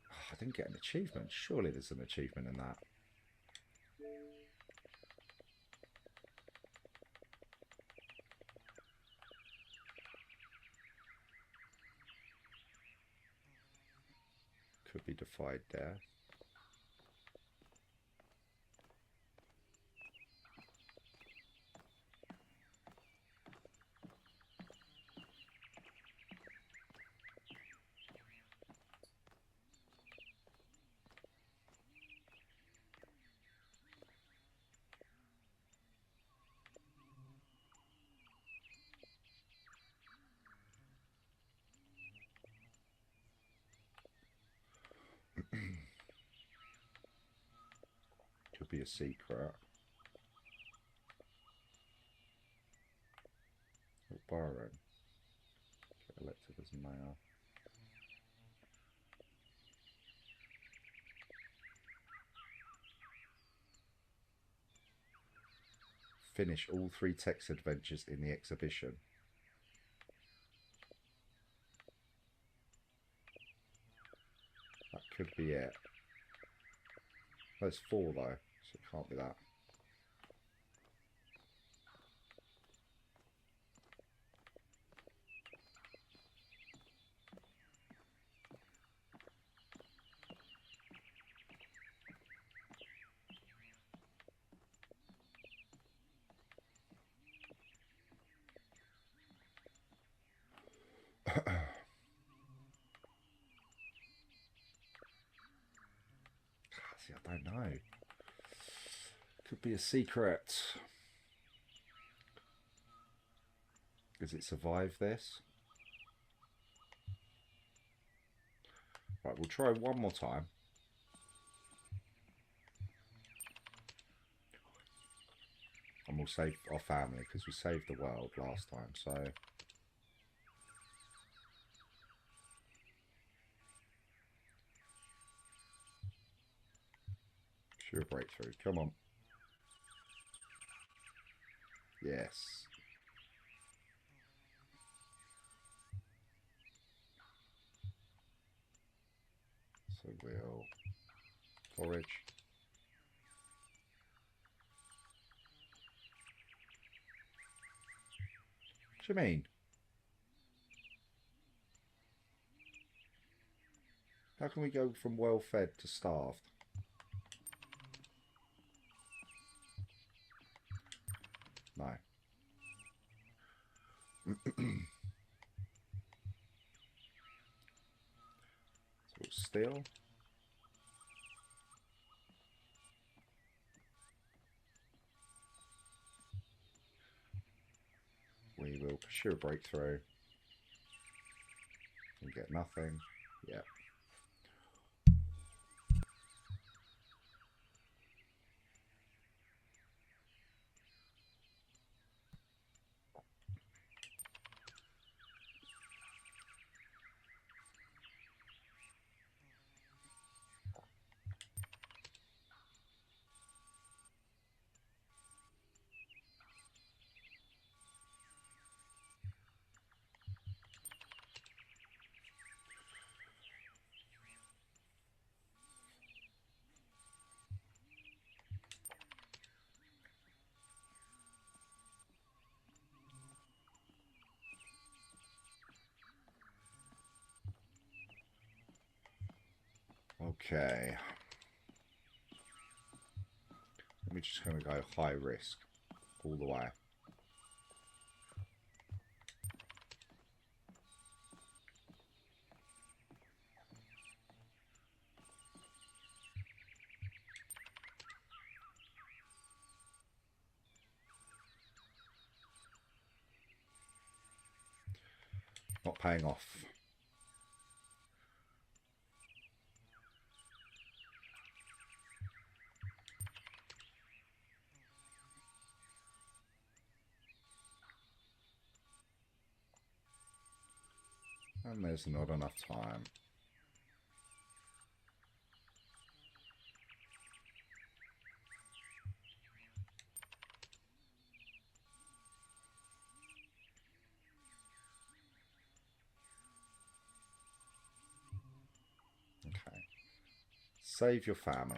Oh, I didn't get an achievement. Surely there's an achievement in that. Could be defied death. Could be a secret. Or Byron. Get elected as mayor. Finish all 3 text adventures in the exhibition. That could be it. There's 4 though, so it can't be that. See, I don't know. Could be a secret. Does it survive this? Right, we'll try one more time. And we'll save our family, because we saved the world last time, so... Sure, breakthrough. Come on. Yes. So we'll Forage. What do you mean? How can we go from well fed to starved? No. So still. We will pursue a breakthrough. And get nothing. Yep. Okay. We're just going to go high risk all the way. Not paying off. And there's not enough time. Okay. Save your family.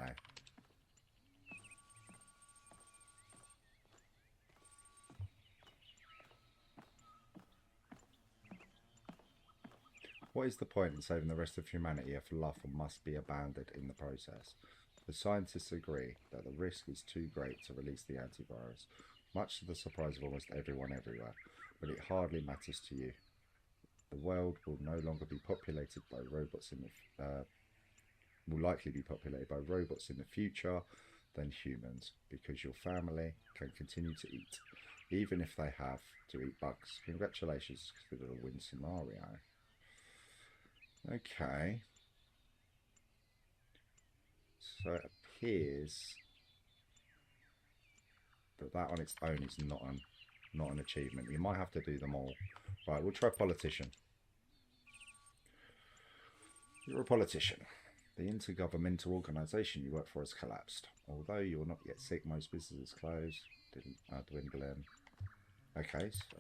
What is the point in saving the rest of humanity if love must be abandoned in the process? The scientists agree that the risk is too great to release the antivirus, much to the surprise of almost everyone everywhere, but it hardly matters to you. The world will no longer be populated by robots in the will likely be populated by robots in the future than humans, because your family can continue to eat, even if they have to eat bugs. Congratulations, considered a win scenario. Okay. So it appears that that on its own is not an achievement. You might have to do them all. Right, we'll try politician. You're a politician. The intergovernmental organisation you work for has collapsed. Although you're not yet sick, most businesses closed. Didn't dwindle in. Okay, so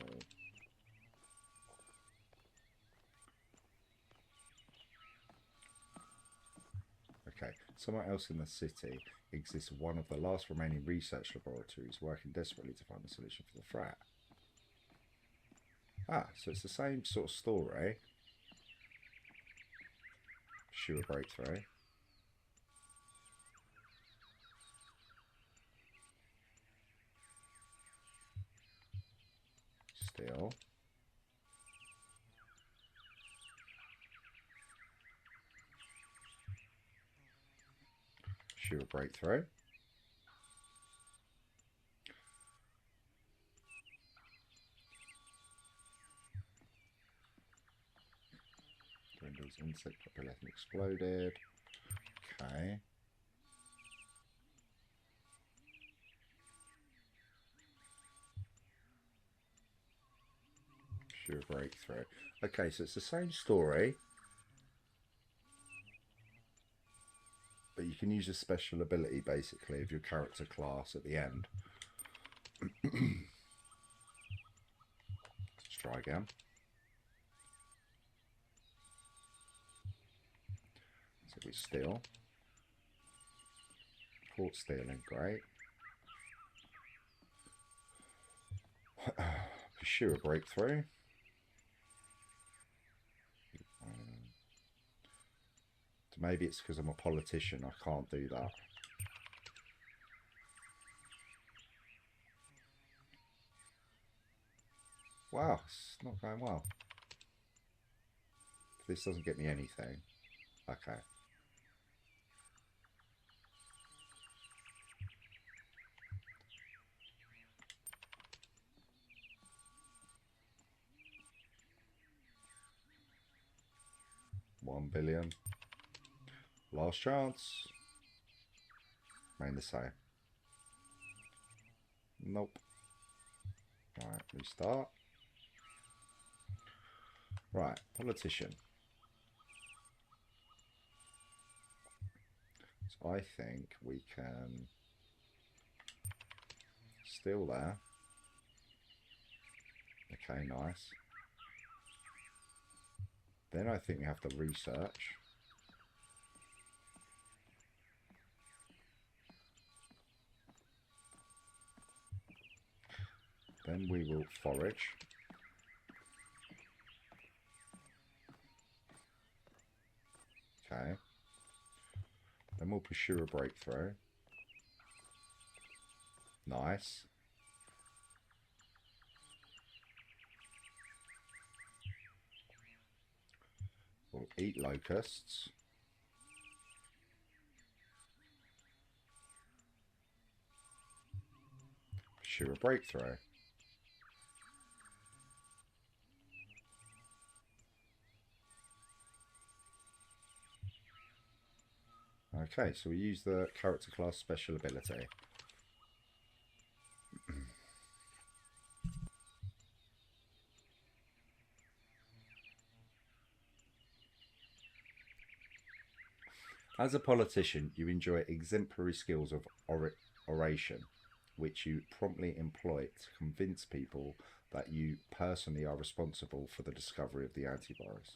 okay, somewhere else in the city exists one of the last remaining research laboratories working desperately to find a solution for the threat. Ah, so it's the same sort of story. Pursue a breakthrough. Still. Pursue a breakthrough. Dwindles insect population exploded. Okay. Pursue a breakthrough. Okay, so it's the same story, but you can use a special ability basically of your character class at the end. Let's try again. So we still. Caught stealing, great. Pursue a breakthrough. Maybe it's because I'm a politician, I can't do that. Wow, it's not going well. This doesn't get me anything. Okay. $1 billion. Last chance. Remain the same. Nope. Right, restart. Right, politician. So I think we can steal there. Okay, nice. Then I think we have to research. Then we will forage. Okay. Then we'll pursue a breakthrough. Nice. We'll eat locusts. Pursue a breakthrough. Okay, so we use the character class special ability. As a politician, you enjoy exemplary skills of oration, which you promptly employ to convince people that you personally are responsible for the discovery of the antivirus.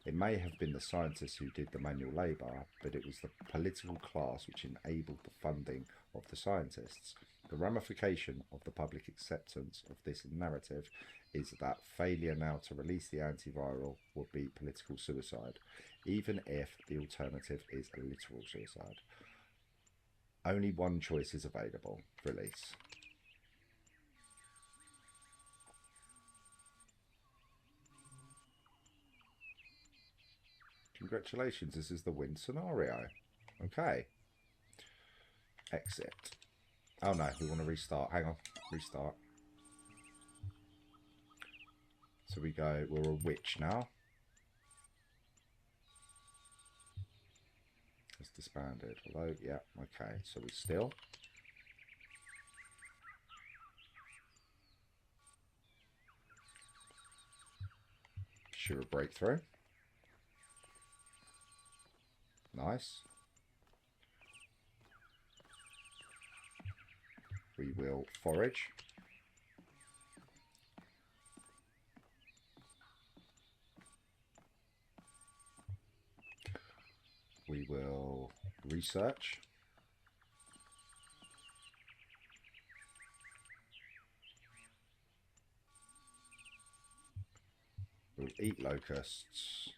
It may have been the scientists who did the manual labour, but it was the political class which enabled the funding of the scientists. The ramification of the public acceptance of this narrative is that failure now to release the antiviral would be political suicide, even if the alternative is a literal suicide. Only one choice is available: release. Congratulations, this is the win scenario. Okay. Exit. Oh no, we want to restart. Hang on. Restart. So we go, we're a witch now. It's disbanded. Hello? Yeah, okay. So we still. Sure, a breakthrough. Nice. We will forage. We will research. We'll eat locusts.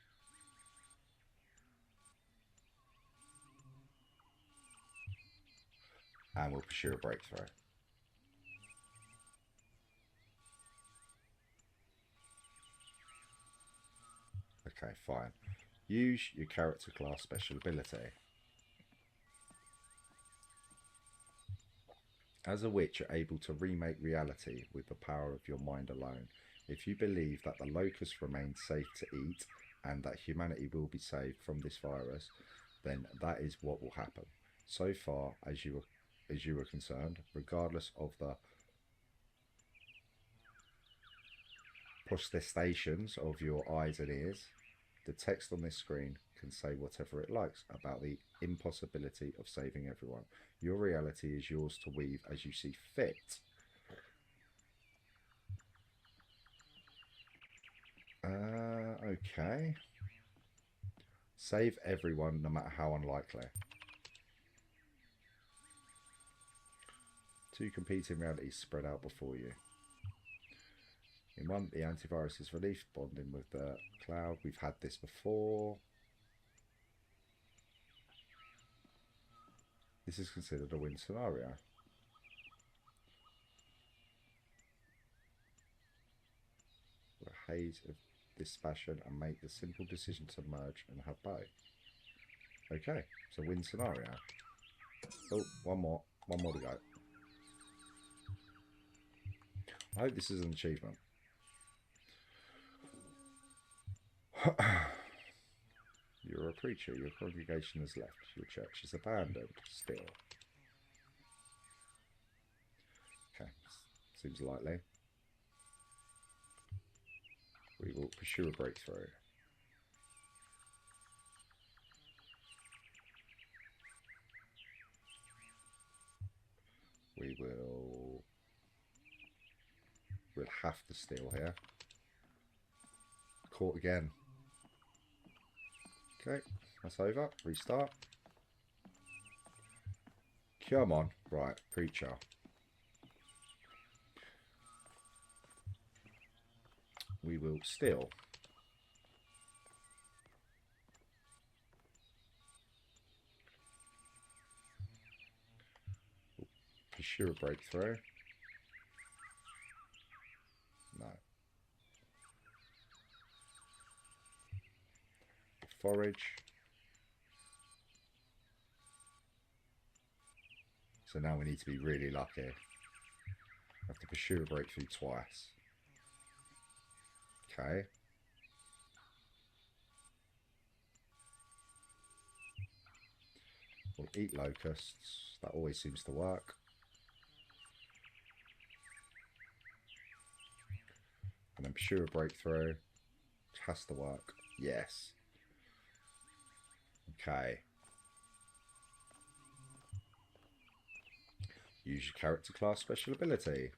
And we'll pursue a breakthrough. Okay, fine. Use your character class special ability. As a witch, you're able to remake reality with the power of your mind alone. If you believe that the locusts remain safe to eat and that humanity will be saved from this virus, then that is what will happen. So far as you were concerned, regardless of the protestations of your eyes and ears, the text on this screen can say whatever it likes about the impossibility of saving everyone. Your reality is yours to weave as you see fit. Okay. Save everyone, no matter how unlikely. Two competing realities spread out before you. In one, the antivirus is released, bonding with the cloud. We've had this before. This is considered a win scenario. A haze of dispassion and make the simple decision to merge and have both. Okay, so win scenario. Oh, one more to go. I hope this is an achievement. You're a preacher, your congregation has left, your church is abandoned still. Okay, seems likely. We will pursue a breakthrough. We'll have to steal here. Caught again. Okay, that's over. Restart. Come on. Right, preacher. We will steal. Pursue a breakthrough. No. Forage. So now we need to be really lucky. Have to pursue a breakthrough twice. Okay. We'll eat locusts. That always seems to work. And then pursue a breakthrough. Which has to work. Yes. Okay. Use your character class special ability.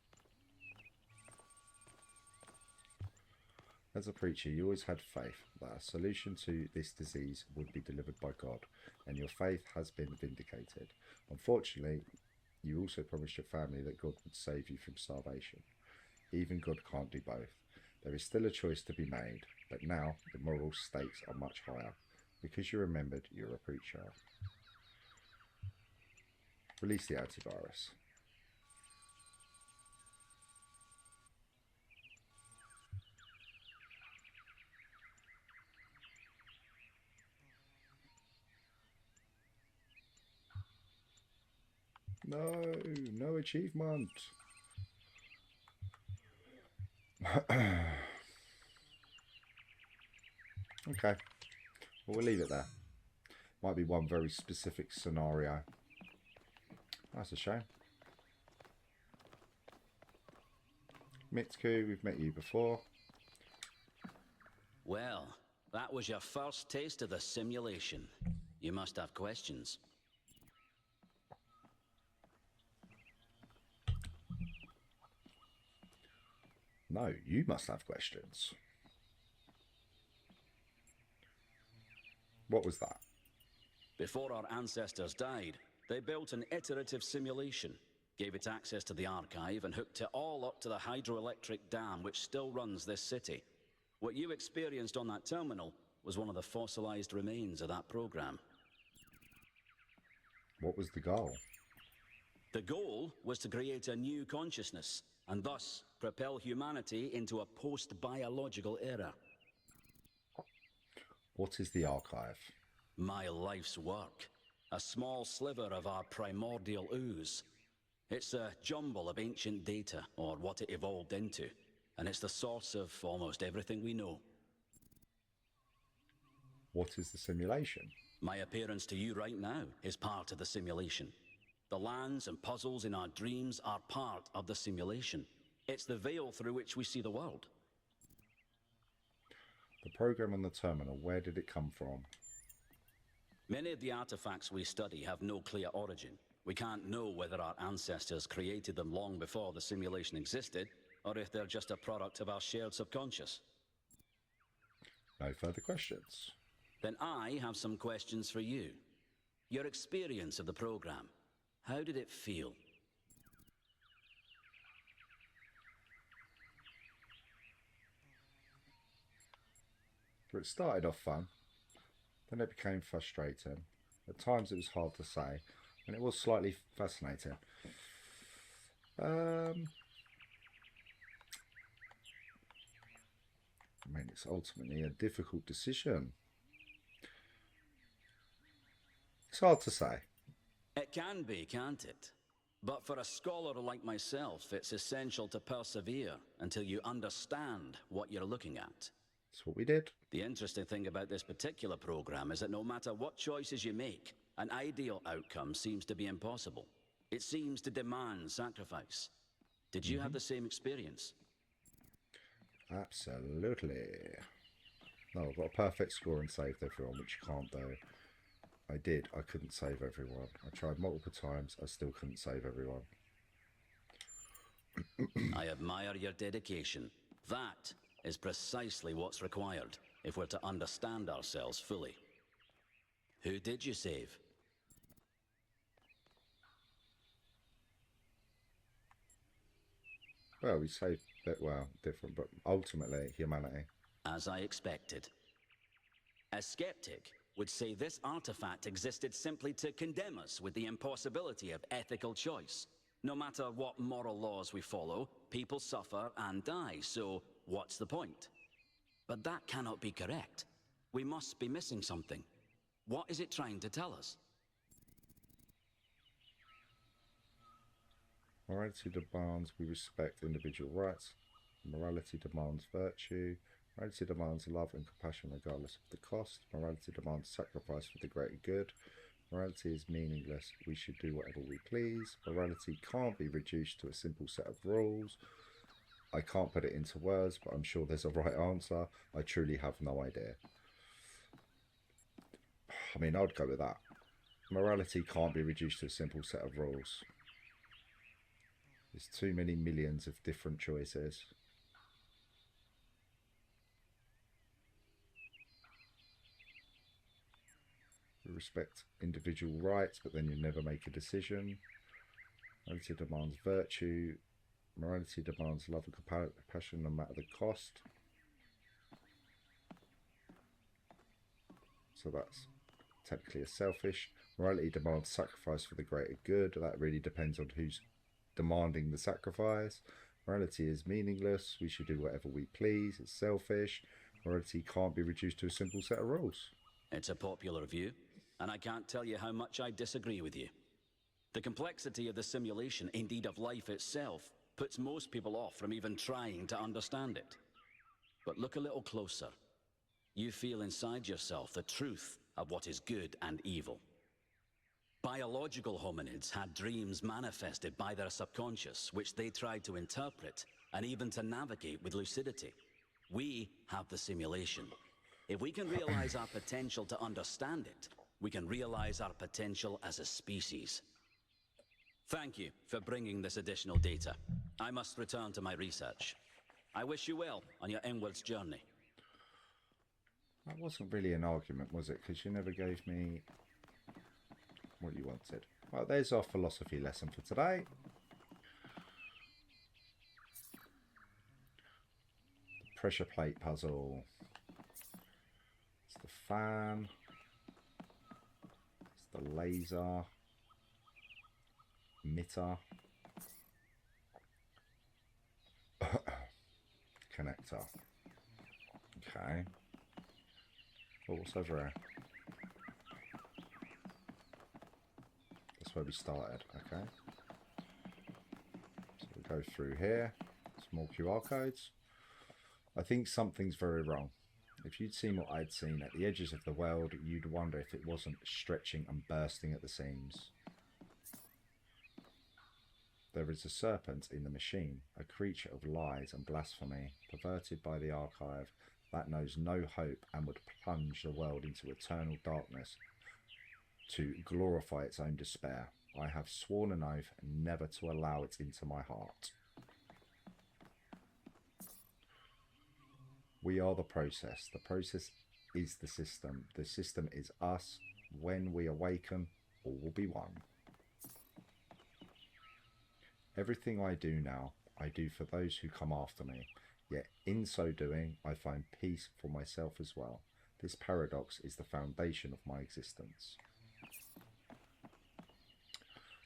As a preacher, you always had faith that a solution to this disease would be delivered by God, and your faith has been vindicated. Unfortunately, you also promised your family that God would save you from starvation. Even God can't do both. There is still a choice to be made, but now the moral stakes are much higher. Because you remembered you're a preacher. Release the antivirus. No achievement. Okay. Well, we'll leave it there. Might be one very specific scenario. That's a shame. Mitsuku, we've met you before. Well, that was your first taste of the simulation. You must have questions. No, you must have questions. What was that? Before our ancestors died, they built an iterative simulation, gave it access to the archive, and hooked it all up to the hydroelectric dam which still runs this city. What you experienced on that terminal was one of the fossilized remains of that program. What was the goal? The goal was to create a new consciousness, and thus propel humanity into a post-biological era. What is the archive? My life's work. A small sliver of our primordial ooze. It's a jumble of ancient data, or what it evolved into, and it's the source of almost everything we know. What is the simulation? My appearance to you right now is part of the simulation. The lands and puzzles in our dreams are part of the simulation. It's the veil through which we see the world. The program on the terminal, where did it come from? Many of the artifacts we study have no clear origin. We can't know whether our ancestors created them long before the simulation existed, or if they're just a product of our shared subconscious. No further questions. Then I have some questions for you. Your experience of the program, how did it feel? But it started off fun, then it became frustrating. At times it was hard to say, and it was slightly fascinating. I mean, it's ultimately a difficult decision. It's hard to say. It can be, can't it? But for a scholar like myself, it's essential to persevere until you understand what you're looking at. That's what we did. The interesting thing about this particular program is that no matter what choices you make, an ideal outcome seems to be impossible. It seems to demand sacrifice. Did you have the same experience? Absolutely. No, I've got a perfect score and saved everyone, which you can't do. I did. I couldn't save everyone. I tried multiple times. I still couldn't save everyone. I admire your dedication. That is precisely what's required if we're to understand ourselves fully. Who did you save? Well, we saved it, well, different, but ultimately humanity. As I expected. A skeptic would say this artifact existed simply to condemn us with the impossibility of ethical choice. No matter what moral laws we follow, people suffer and die, so what's the point? But that cannot be correct. We must be missing something. What is it trying to tell us? Morality demands we respect individual rights. Morality demands virtue. Morality demands love and compassion regardless of the cost. Morality demands sacrifice for the greater good. Morality is meaningless. We should do whatever we please. Morality can't be reduced to a simple set of rules. I can't put it into words, but I'm sure there's a right answer. I truly have no idea. I mean, I'd go with that. Morality can't be reduced to a simple set of rules. There's too many millions of different choices. We respect individual rights, but then you never make a decision. Morality demands virtue. Morality demands love and compassion no matter the cost. So that's technically a selfish. Morality demands sacrifice for the greater good. That really depends on who's demanding the sacrifice. Morality is meaningless. We should do whatever we please. It's selfish. Morality can't be reduced to a simple set of rules. It's a popular view, and I can't tell you how much I disagree with you. The complexity of the simulation, indeed of life itself, puts most people off from even trying to understand it. But look a little closer. You feel inside yourself the truth of what is good and evil. Biological hominids had dreams manifested by their subconscious, which they tried to interpret and even to navigate with lucidity. We have the simulation. If we can realize our potential to understand it, we can realize our potential as a species. Thank you for bringing this additional data. I must return to my research. I wish you well on your inwards journey. That wasn't really an argument, was it? Because you never gave me what you wanted. Well, there's our philosophy lesson for today. The pressure plate puzzle. It's the fan. It's the laser. Emitter. Connector. Okay. Oh, what's over here? That's where we started, okay. So we go through here. Some more QR codes. I think something's very wrong. If you'd seen what I'd seen at the edges of the world, you'd wonder if it wasn't stretching and bursting at the seams. There is a serpent in the machine, a creature of lies and blasphemy, perverted by the archive, that knows no hope and would plunge the world into eternal darkness to glorify its own despair. I have sworn an oath never to allow it into my heart. We are the process. The process is the system. The system is us. When we awaken, all will be one. Everything I do now, I do for those who come after me. Yet in so doing, I find peace for myself as well. This paradox is the foundation of my existence.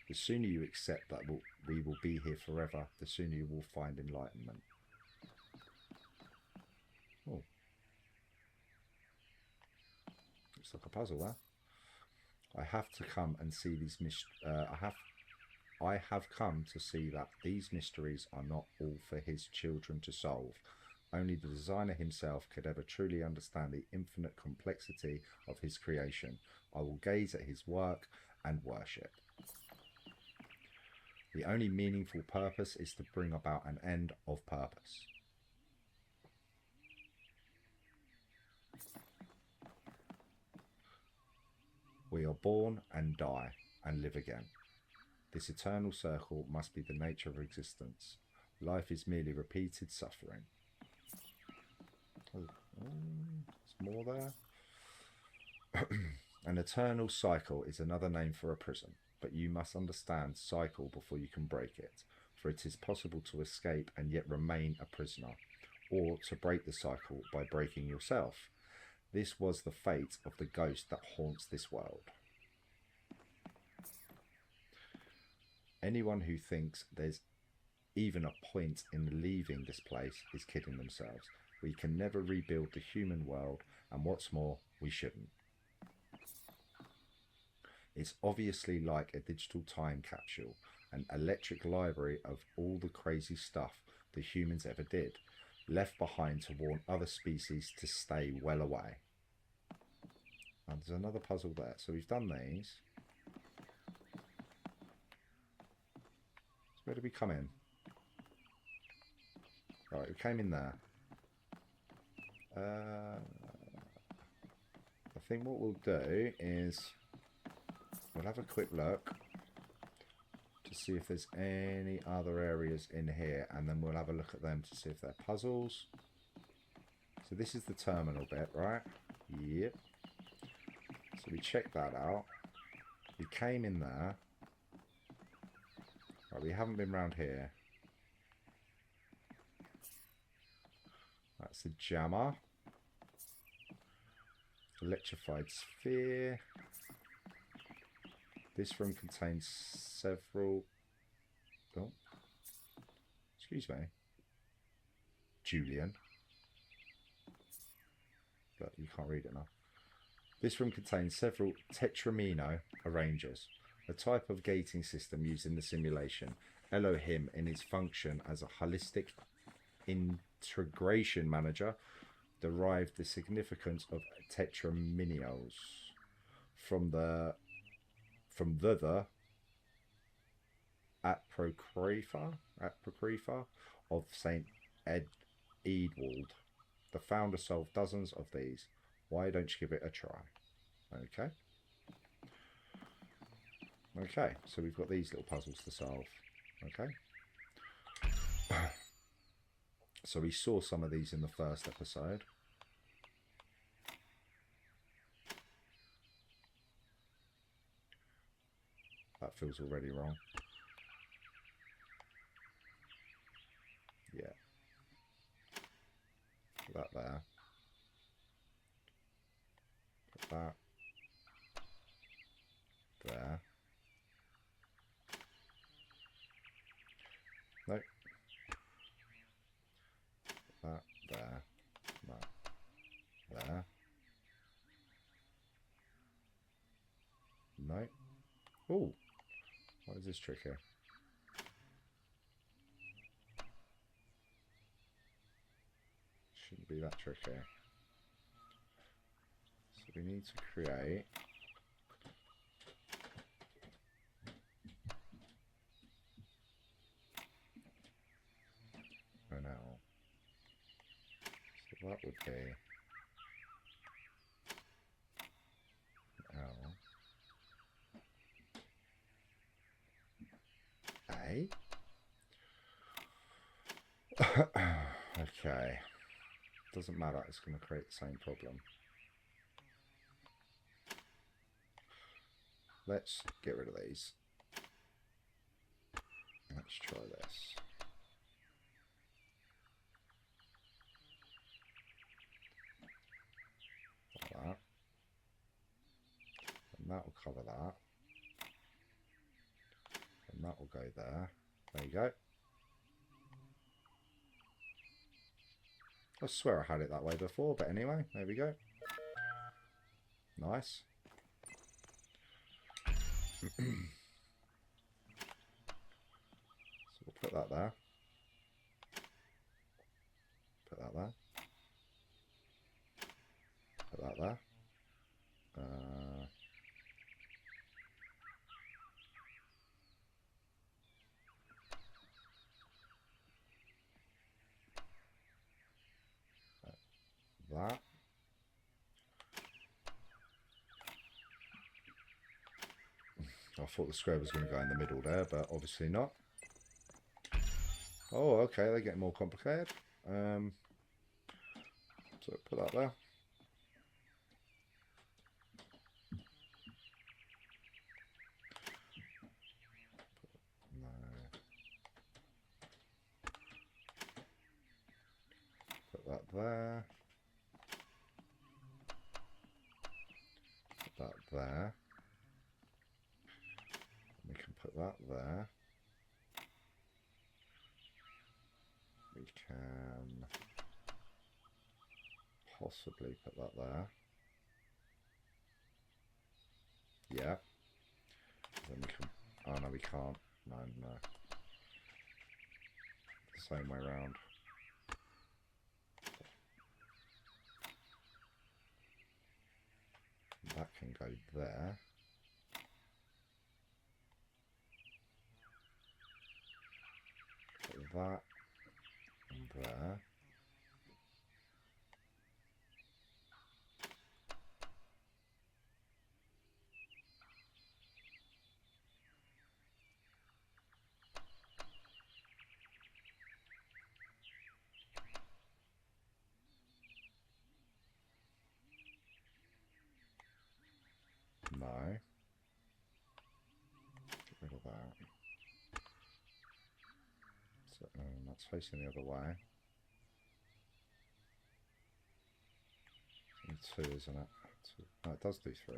The sooner you accept that we will be here forever, the sooner you will find enlightenment. Oh. Looks like a puzzle, huh? I have to come and see these I have come to see that these mysteries are not all for his children to solve. Only the designer himself could ever truly understand the infinite complexity of his creation. I will gaze at his work and worship. The only meaningful purpose is to bring about an end of purpose. We are born and die and live again. This eternal circle must be the nature of existence. Life is merely repeated suffering. Oh, there's more there. An eternal cycle is another name for a prison, but you must understand cycle before you can break it, for it is possible to escape and yet remain a prisoner, or to break the cycle by breaking yourself. This was the fate of the ghost that haunts this world. Anyone who thinks there's even a point in leaving this place is kidding themselves. We can never rebuild the human world, and what's more, we shouldn't. It's obviously like a digital time capsule, an electric library of all the crazy stuff the humans ever did, left behind to warn other species to stay well away. And there's another puzzle there. So we've done these. So where did we come in? Right, we came in there. I think what we'll do is we'll have a quick look to see if there's any other areas in here, and then we'll have a look at them to see if they're puzzles. So this is the terminal bit, right? Yep. So we checked that out. We came in there. Right, we haven't been round here. That's the jammer. Electrified sphere. This room contains several... Oh. Excuse me. Julian. But you can't read it now. This room contains several tetramino arrangers, a type of gating system used in the simulation. Elohim, in his function as a holistic integration manager, derived the significance of tetraminios from the apocrypha of Saint Edward. The founder solved dozens of these. Why don't you give it a try? Okay. Okay, so we've got these little puzzles to solve. Okay. So we saw some of these in the first episode. That feels already wrong. Yeah. Put that there. Put that there. Nope. Put that there. That there. Nope. Oh. What is this trick here? Shouldn't be that trick here. So we need to create an L. So that would be an L. A. Okay. Doesn't matter, it's going to create the same problem. Let's get rid of these. Let's try this. cover that. And that will go there. There you go. I swear I had it that way before, but anyway, there we go. Nice. So we'll put that there. Put that there. Put that there. That. I thought the square was going to go in the middle there, but obviously not. Oh, okay, they're getting more complicated. So put that there. No. Put that there. Put that there. We can put that there. We can possibly put that there. Yeah. Then we can. Oh no, we can't. No, no. The same way around. That can go there. Put that and there. No. Get rid of that. So, that's facing the other way. It's only 2, isn't it? 2. No, it does do 3.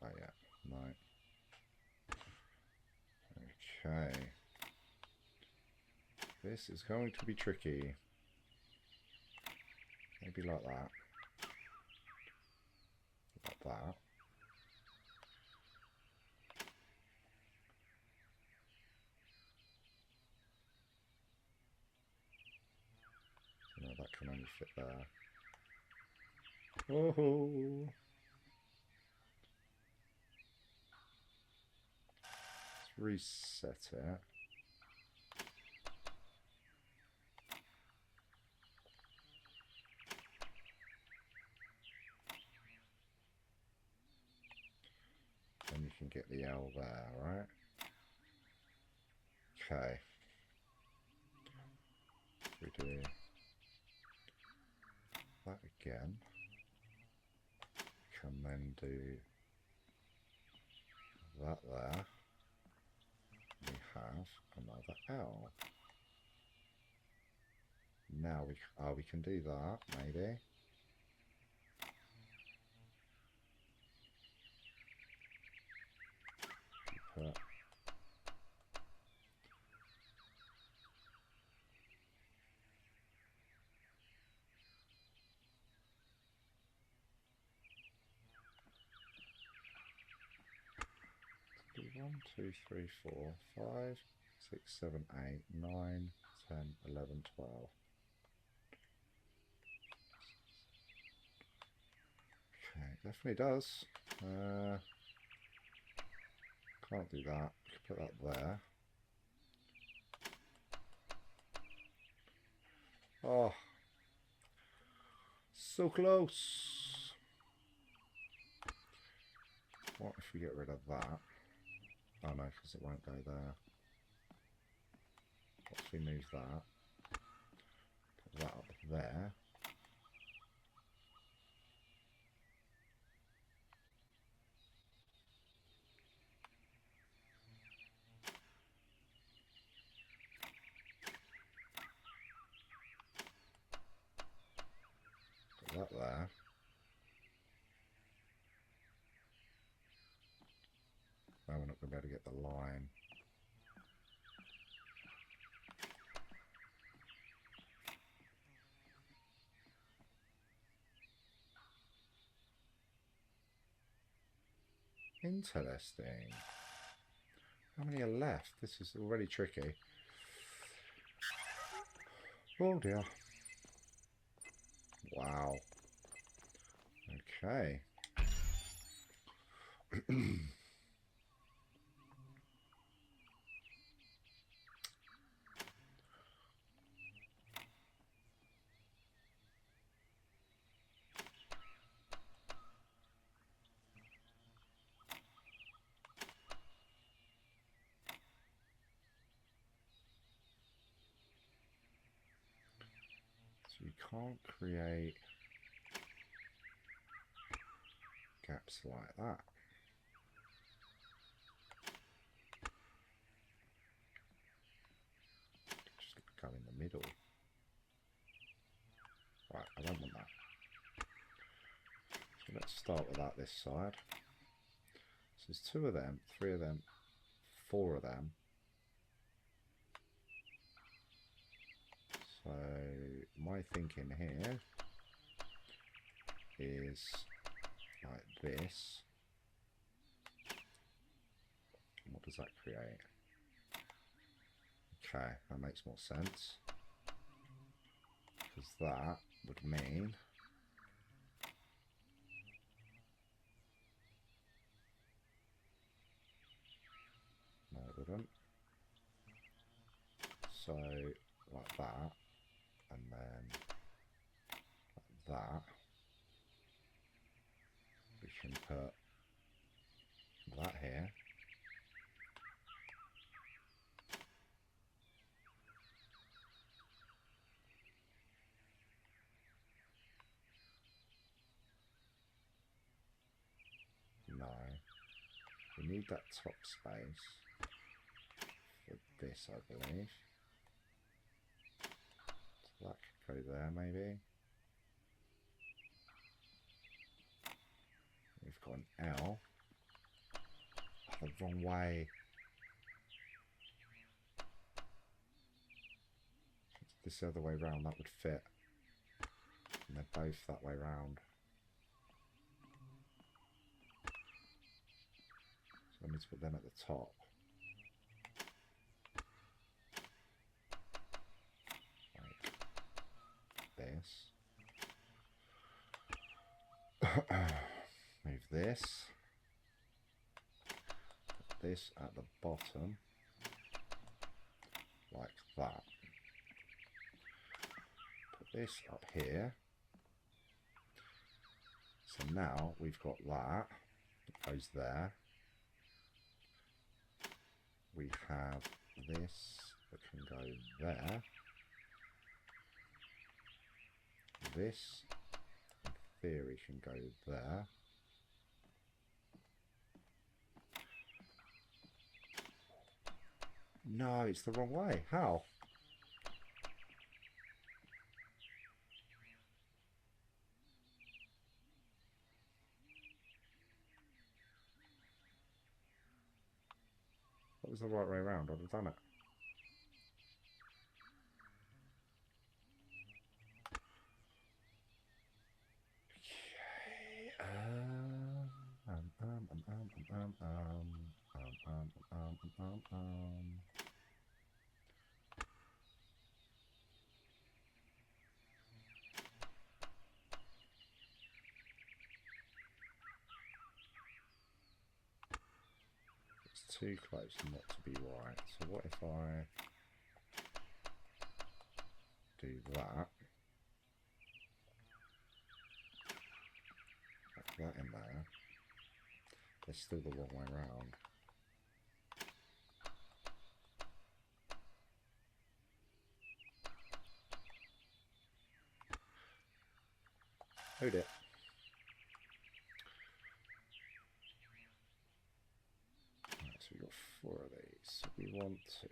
Oh yeah, no. Okay. This is going to be tricky. Maybe like that. Like that. No, that can only fit there. Oh! Let's reset it. Then you can get the L there, right? Okay. We do that again. Can then do that there. We have another L. Now we can do that maybe. Put do 1, 2, 3, 4, 5, 6, 7, 8, 9, 10, 11, 12. Okay, definitely does. Can't do that. Put that there. Oh, so close. What if we get rid of that? Oh no, because it won't go there. What if we move that? Put that up there. Put that there. going to be able to get the line. Interesting. How many are left? This is already tricky. Oh dear. Wow. Okay. So you can't create gaps like that. Just go in the middle. Right, I don't want that. So let's start with that this side. So there's 2 of them, 3 of them, 4 of them. So my thinking here is like this. What does that create? Okay, that makes more sense. Because that would mean no, it wouldn't. So like that, and then like that. We can put that here. No. We need that top space for this, I believe. So that could go there, maybe. We've got an L. Oh, the wrong way. This other way round, that would fit. And they're both that way round. So I need to put them at the top. Like this. Move this. Put this at the bottom. Like that. Put this up here. So now we've got that. It goes there. We have this that can go there. This, in theory, can go there. No, it's the wrong way. How? That was the right way around. I'd have done it. It's too close not to be right. So what if I do that? Put that in there. It's still the wrong way around. Hold it. Right, so we've got 4 of these. So we want to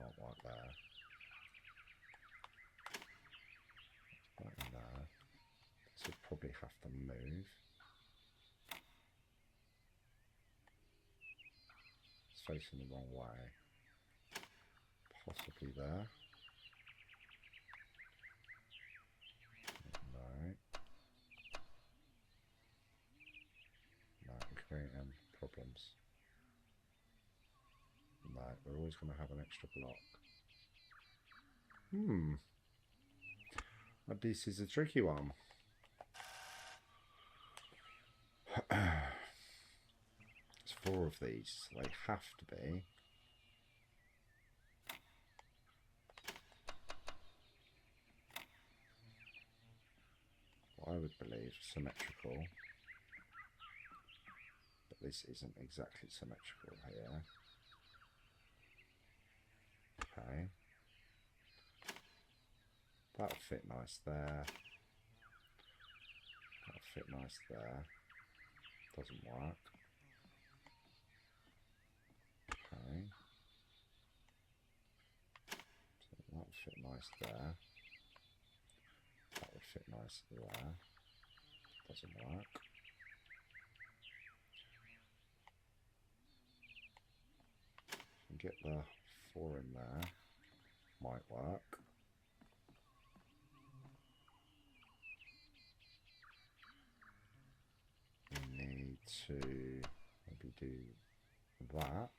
can't work there. That in there. This would probably have to move. It's facing the wrong way. Possibly there. No. No, we're creating problems. No, we're always going to have an extra block. But this is a tricky one. There's 4 of these, so they have to be. What I would believe symmetrical. But this isn't exactly symmetrical here. Okay. That'll fit nice there. That'll fit nice there. Doesn't work. Okay. So that'll fit nice there. That would fit nice there. Doesn't work. You can get the 4 in there. Might work. We need to maybe do that.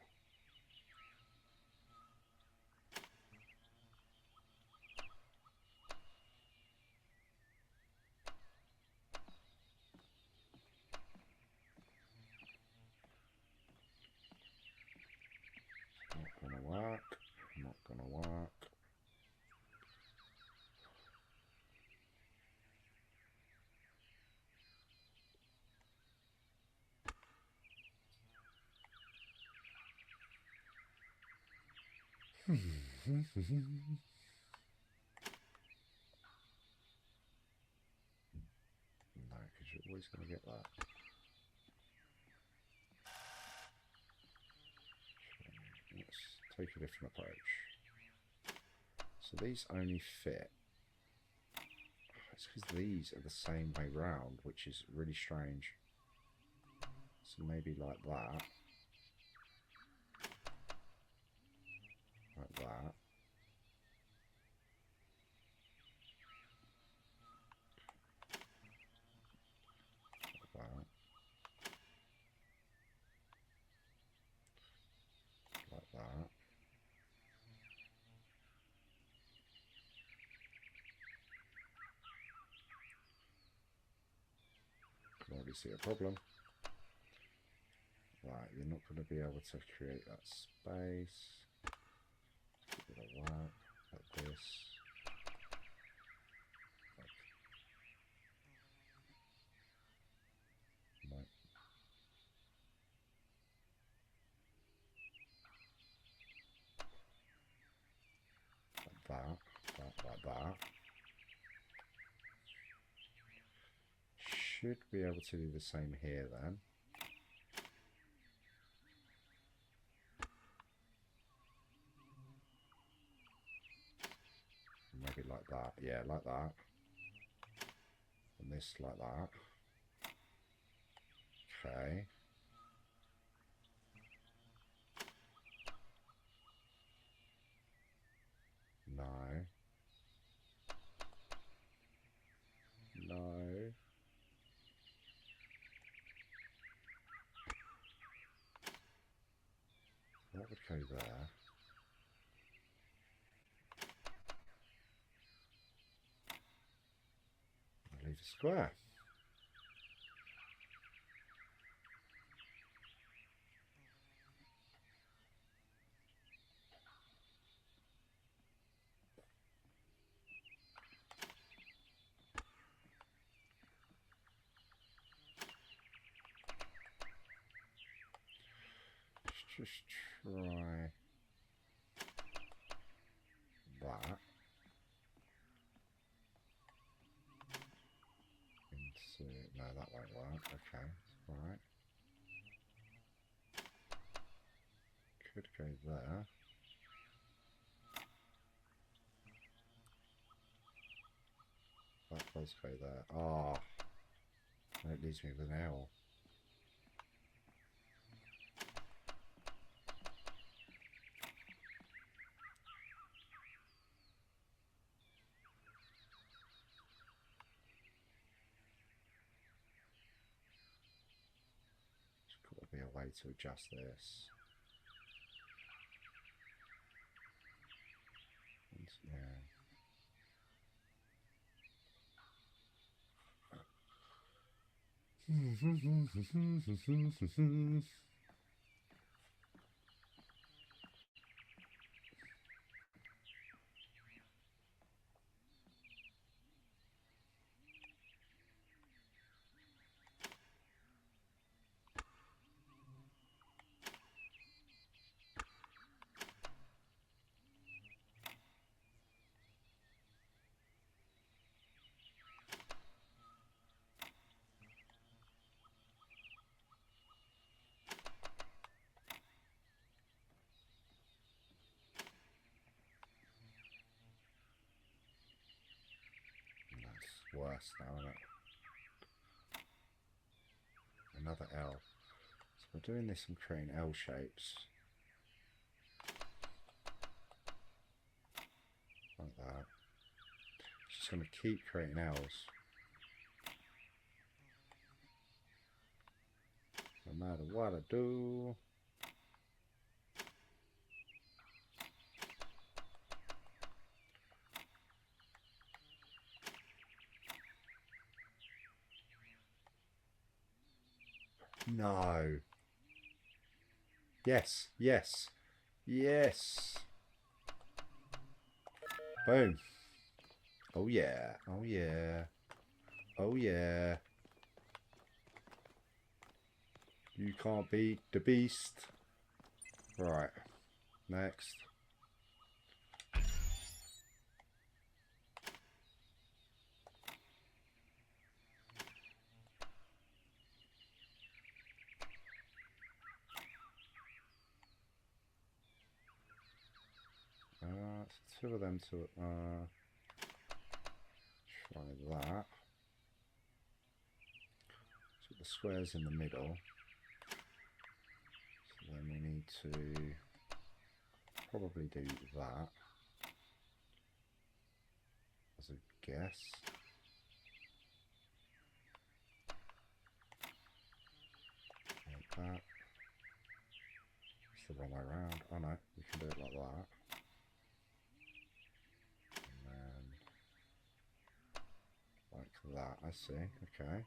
Not gonna work. Not gonna work. No, because you're always going to get that. Let's take a different approach. So these only fit. It's because these are the same way round, which is really strange. So maybe like that. Like that. Like that. Like that. Can already see a problem. Right, you're not going to be able to create that space. Give it a work like this. Like like that. Should be able to do the same here then. Maybe like that. Yeah, like that. And this like that. Okay. No. No. That would go there. I'll leave a square. Just try that. No, that won't work. Okay, right. Could go there. that does go there. Ah, that leaves me with an L. There's got to be a way to adjust this. Yeah. That's worse now, isn't it? Another L. So we're doing this and creating L shapes. Like that. Just going to keep creating L's. No matter what I do. No. Yes, yes, yes. Boom. Oh yeah, oh yeah, oh yeah. You can't beat the beast. Right, next. So two of them to try that. So the squares in the middle. So then we need to probably do that as a guess. Like that. It's the wrong way around. Oh no, we can do it like that. Like that, I see, okay.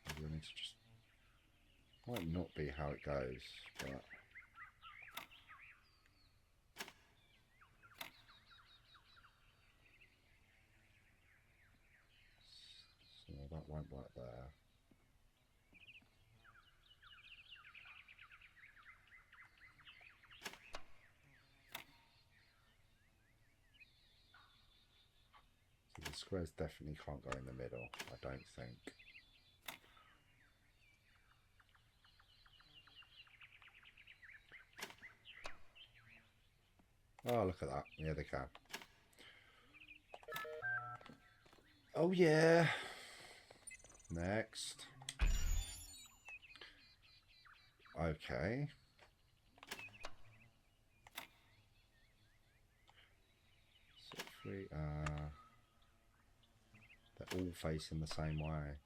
Maybe we need to just, might not be how it goes, but so that won't work there. So the squares definitely can't go in the middle, I don't think. Oh, look at that. Yeah, they can. Oh, yeah. Next. Okay. So if we, they're all facing the same way.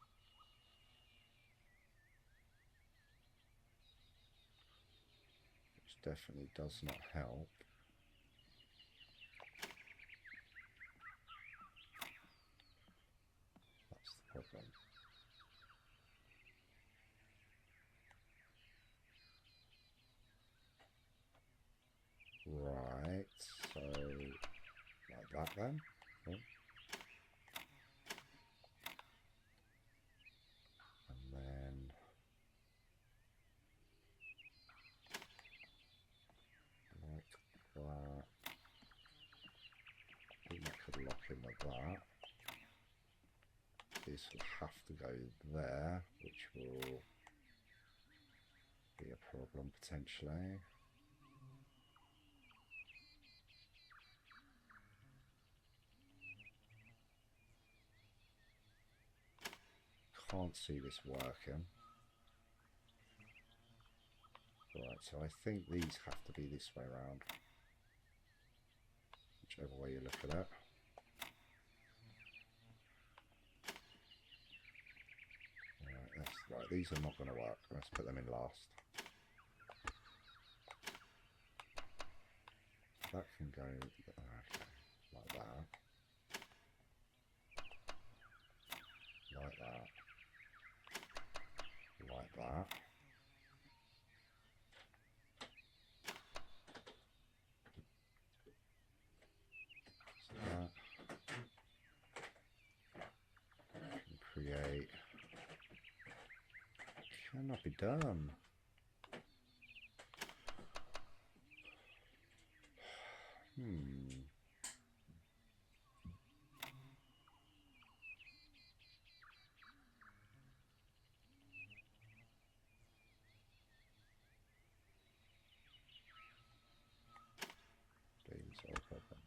Which definitely does not help. That's the problem. Right, so like that then. Oh. And then like that. that. This will have to go there, which will be a problem potentially. Can't see this working. Right, so I think these have to be this way around. Whichever way you look at it. Right, these are not going to work. Let's put them in last. That can go okay, like that. Like that. Like that. So that can create. Cannot be done. These are a problem.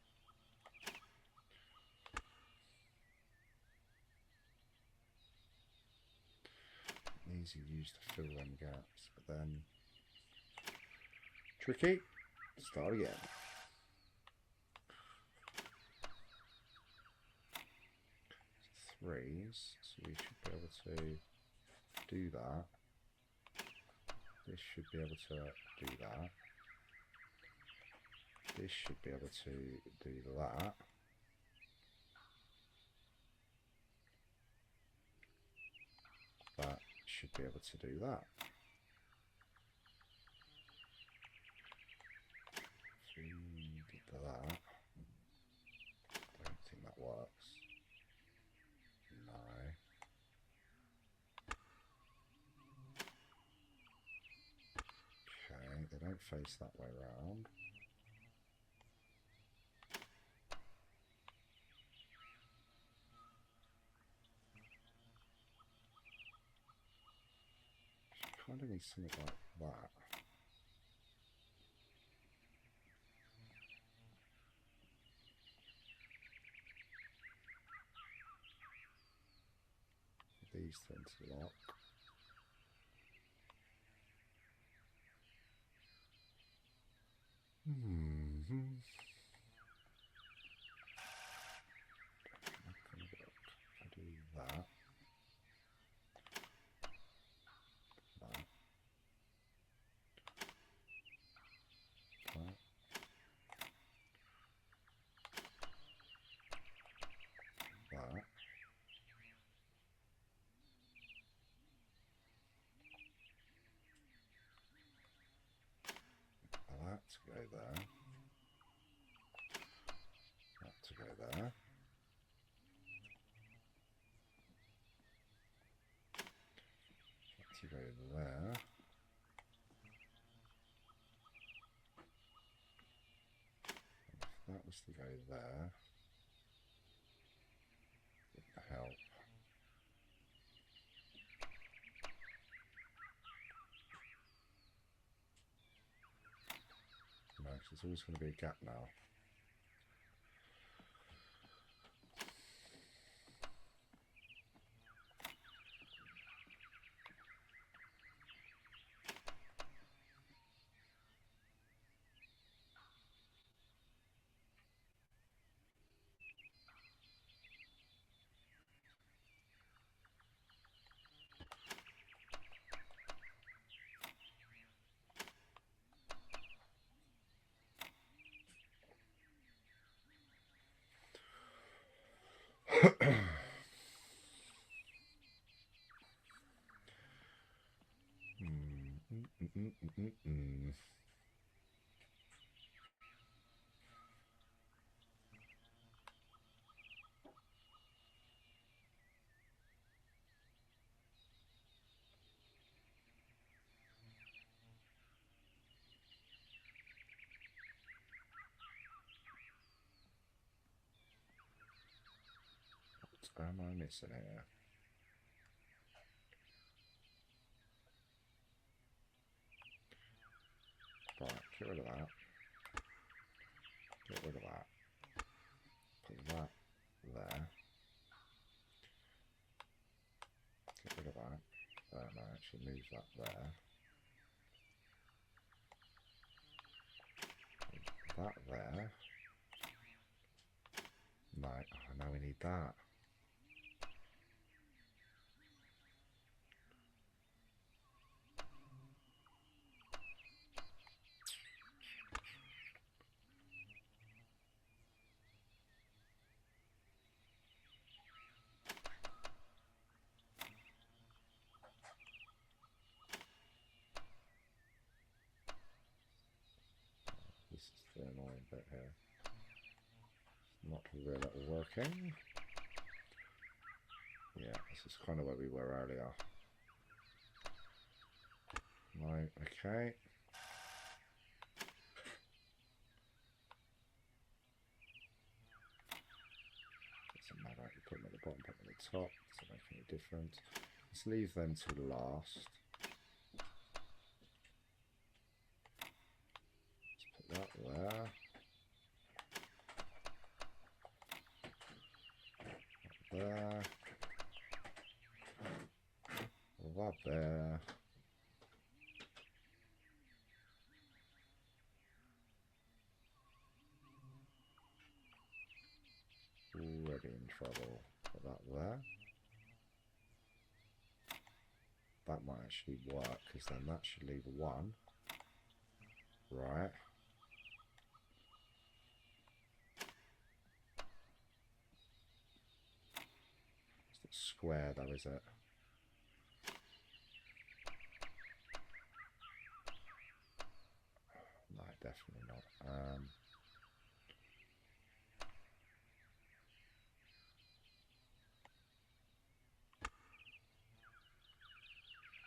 These are used to fill them gaps, but then tricky. Start again. Threes, so we should be able to do that. This should be able to do that. This should be able to do that. That should be able to do that. So we did that. I don't think that works. No. Okay, they don't face that way round. Kind of need something like that. These tend to lock. I do that. That. That. That. That to go there. That to go there. That to go there. If that was to go there, it would help. No, because there's always going to be a gap now. am I missing here? Right, get rid of that. Get rid of that. Put that there. Get rid of that. No, actually move that there. That there. No, oh, now we need that. This is the annoying bit here. It's not really working. Yeah, this is kind of where we were earlier. Right, okay. Doesn't matter, you put them at the bottom, put them at the top, doesn't make any difference. Let's leave them to last. Let's put that there. There. That there. Already in trouble. Put that there. That might actually work, because then that should leave a 1. Right. It's not square though, is it? No, definitely not.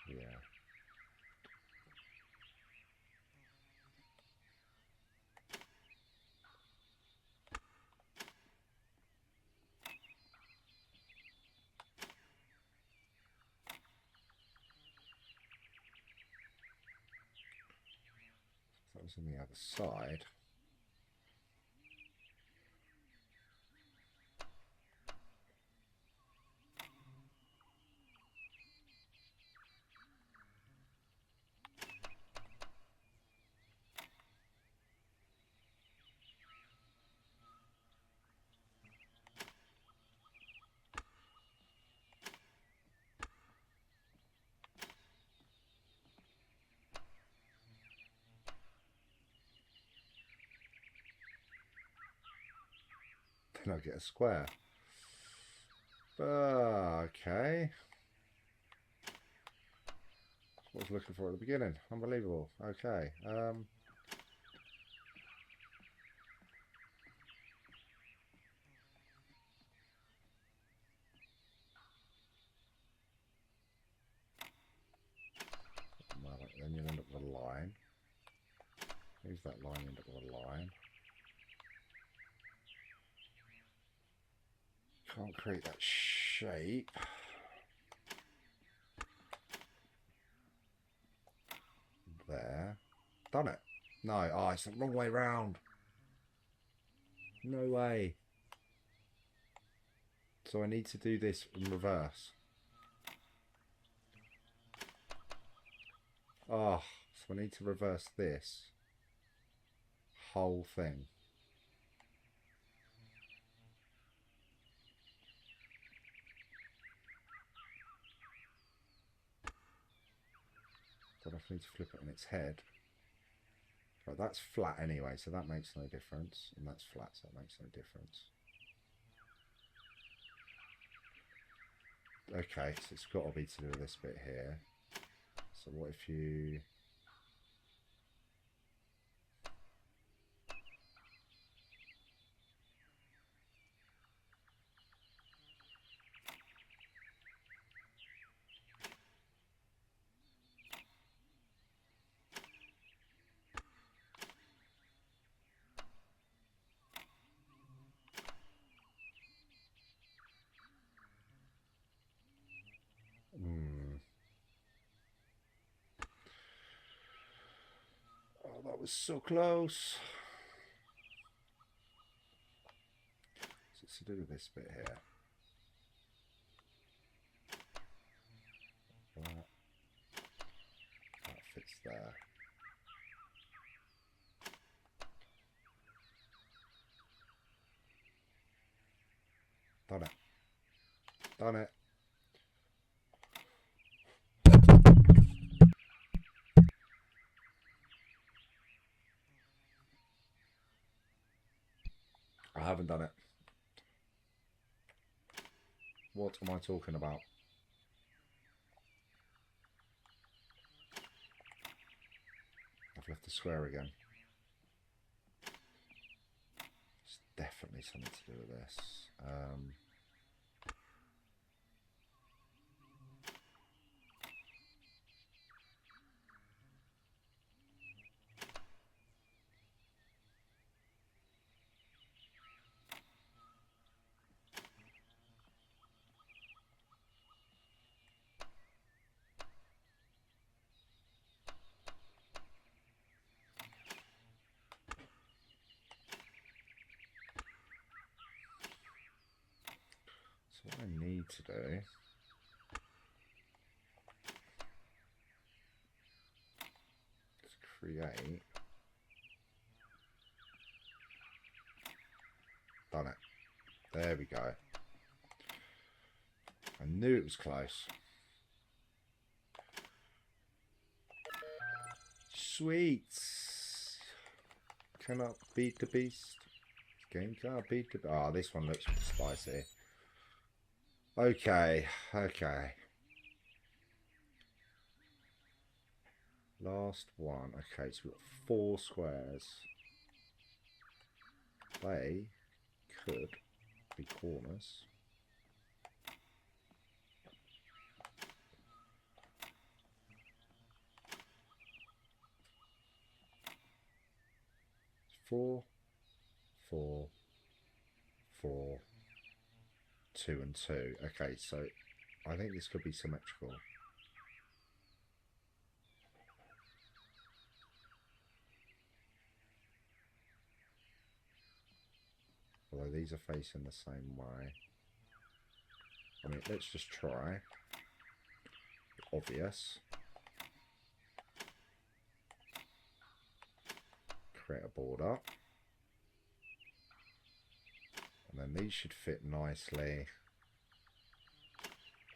Yeah. That was on the other side. Then I get a square. Okay. That's what I was looking for at the beginning. Unbelievable. Okay. Then you'll end up with a line. Move that line, end up with a line. Can't create that shape. There. Done it. No, oh, it's the wrong way round. No way. So I need to do this in reverse. Oh, so I need to reverse this whole thing. So I need to flip it on its head. Right, that's flat anyway, so that makes no difference. And that's flat, so that makes no difference. Okay, so it's got to be to do with this bit here. So what if you... was so close. What's it to do with this bit here? That fits there. Done it. Done it. I haven't done it. What am I talking about? I've left the square again. It's definitely something to do with this. So what I need to do is create. Done it. There we go. I knew it was close. Sweet. Cannot beat the beast. Game can't beat the... Oh, this one looks spicy. Okay, okay. Last one. Okay, so we've got 4 squares. They could be corners. Four, 4, 4, 2 and 2. Okay, so I think this could be symmetrical. Although these are facing the same way. I mean, let's just try. Obvious. Create a border. And then these should fit nicely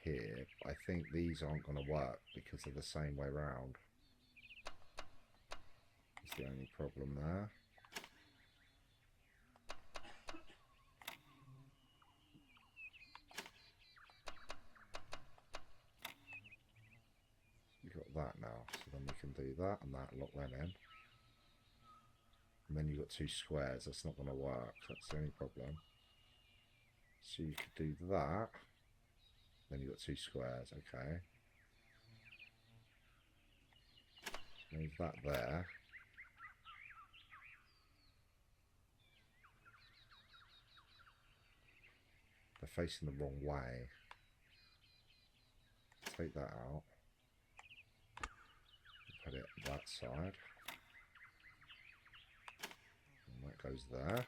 here. I think these aren't going to work because they're the same way round. That's the only problem there. We've got that now, so then we can do that and that, lock them in. And then you've got 2 squares, that's not going to work, that's the only problem. So you could do that, then you've got 2 squares, okay. Move that there. They're facing the wrong way. Take that out. Put it that side. And that goes there.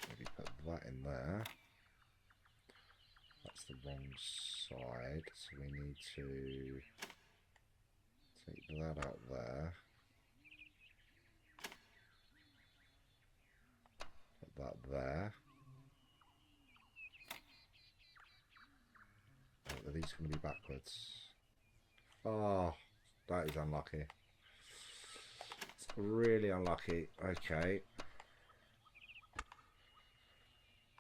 Maybe put that in there. That's the wrong side, so we need to take that out there. Put that there. Oh, are these going to be backwards? Oh, that is unlucky. It's really unlucky. Okay.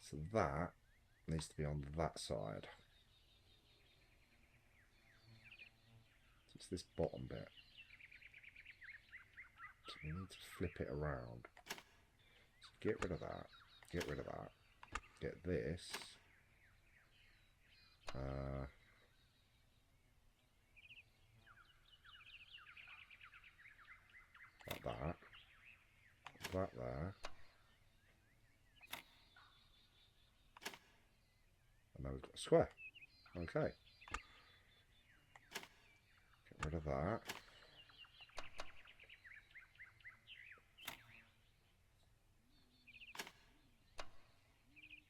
So that needs to be on that side. So it's this bottom bit. So we need to flip it around. So get rid of that. Get rid of that. Get this. Like that. That there. And now we've got a square. Okay. that.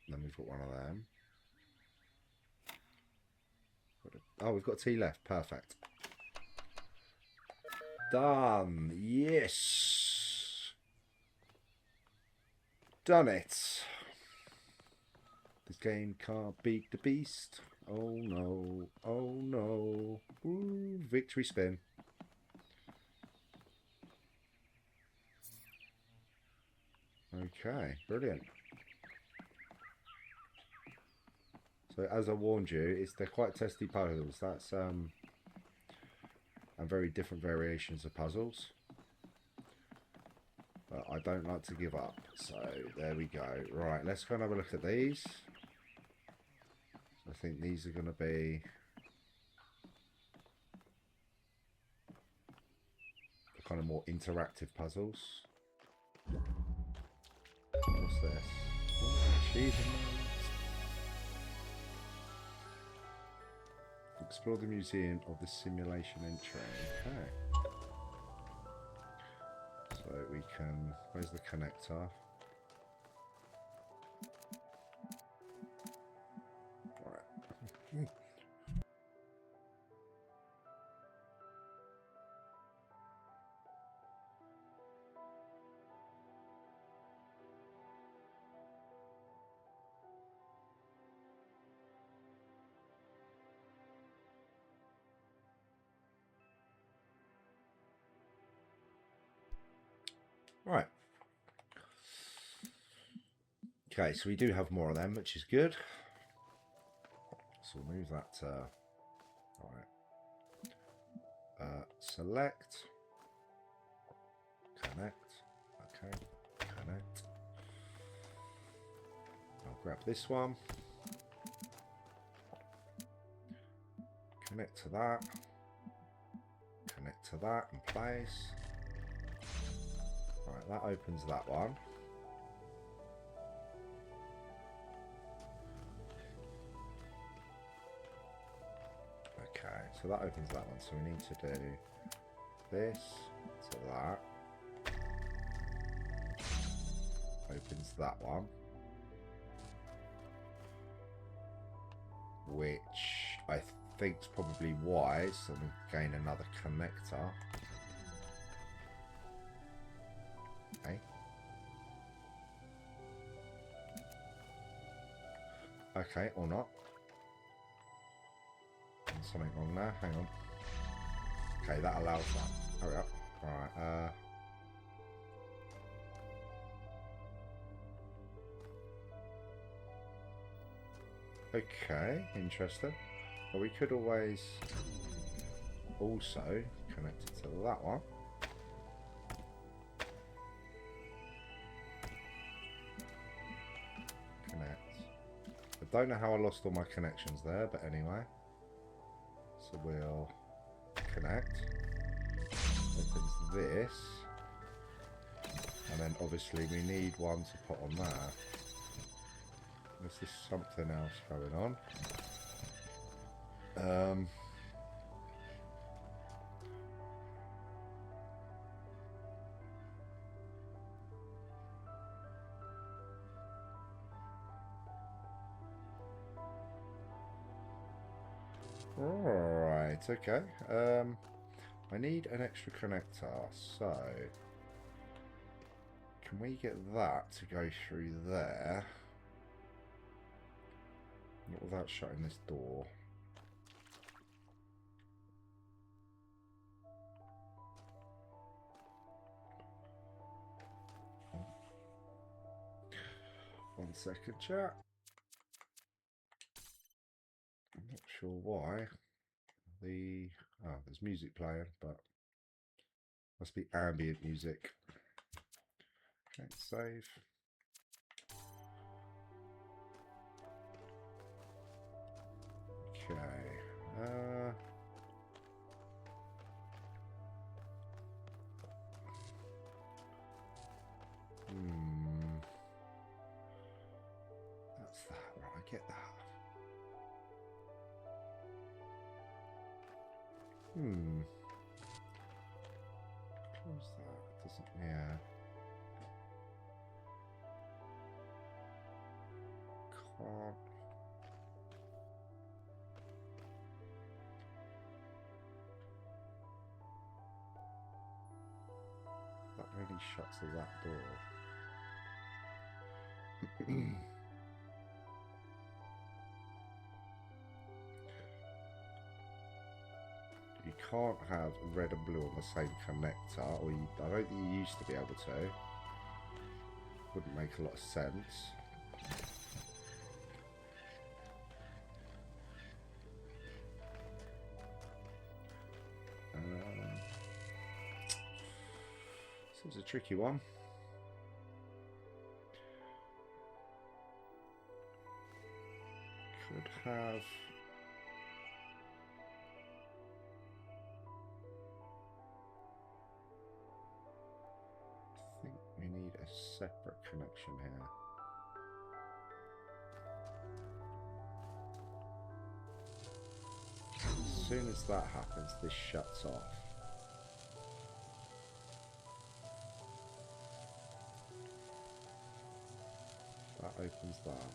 Then we've got one of them. Oh, we've got 2 left. Perfect. Done. Yes. Done it. This game can't beat the beast. Oh no. Oh no. Ooh, victory spin. Okay, brilliant. So as I warned you, they're quite testy puzzles. That's and very different variations of puzzles. But I don't like to give up. So there we go. Right, let's go and have a look at these. I think these are going to be the kind of more interactive puzzles. What's this? Achievement. Explore the museum of the simulation entry. Okay. So we can... Where's the connector? Right. Right. Okay, so we do have more of them, which is good. So we'll move that to... Alright. Select. Connect. Okay. Connect. I'll grab this one. Connect to that. Connect to that in place. Right, that opens that one. Okay, so that opens that one. So we need to do this to that. Opens that one. Which I think is probably wise. So we gain another connector. Okay. Okay, or not. There's something wrong there. Hang on. Okay, that allows that. Hurry up. Alright, okay, interesting. But we could always also connect it to that one. Connect. I don't know how I lost all my connections there, but anyway. So we'll connect. Opens this. And then obviously we need one to put on there. Unless there's something else going on. Right, okay. I need an extra connector, so can we get that to go through there? Not without shutting this door. One second, chat. I'm not sure why. There's music playing, but must be ambient music. Okay, save. Okay. That's that. Right, I get that. Can't. That really shuts that door. You can't have red and blue on the same connector, or I don't think you used to be able to. Wouldn't make a lot of sense. This is a tricky one. Could have. I think we need a separate connection here. As soon as that happens, this shuts off. That opens that.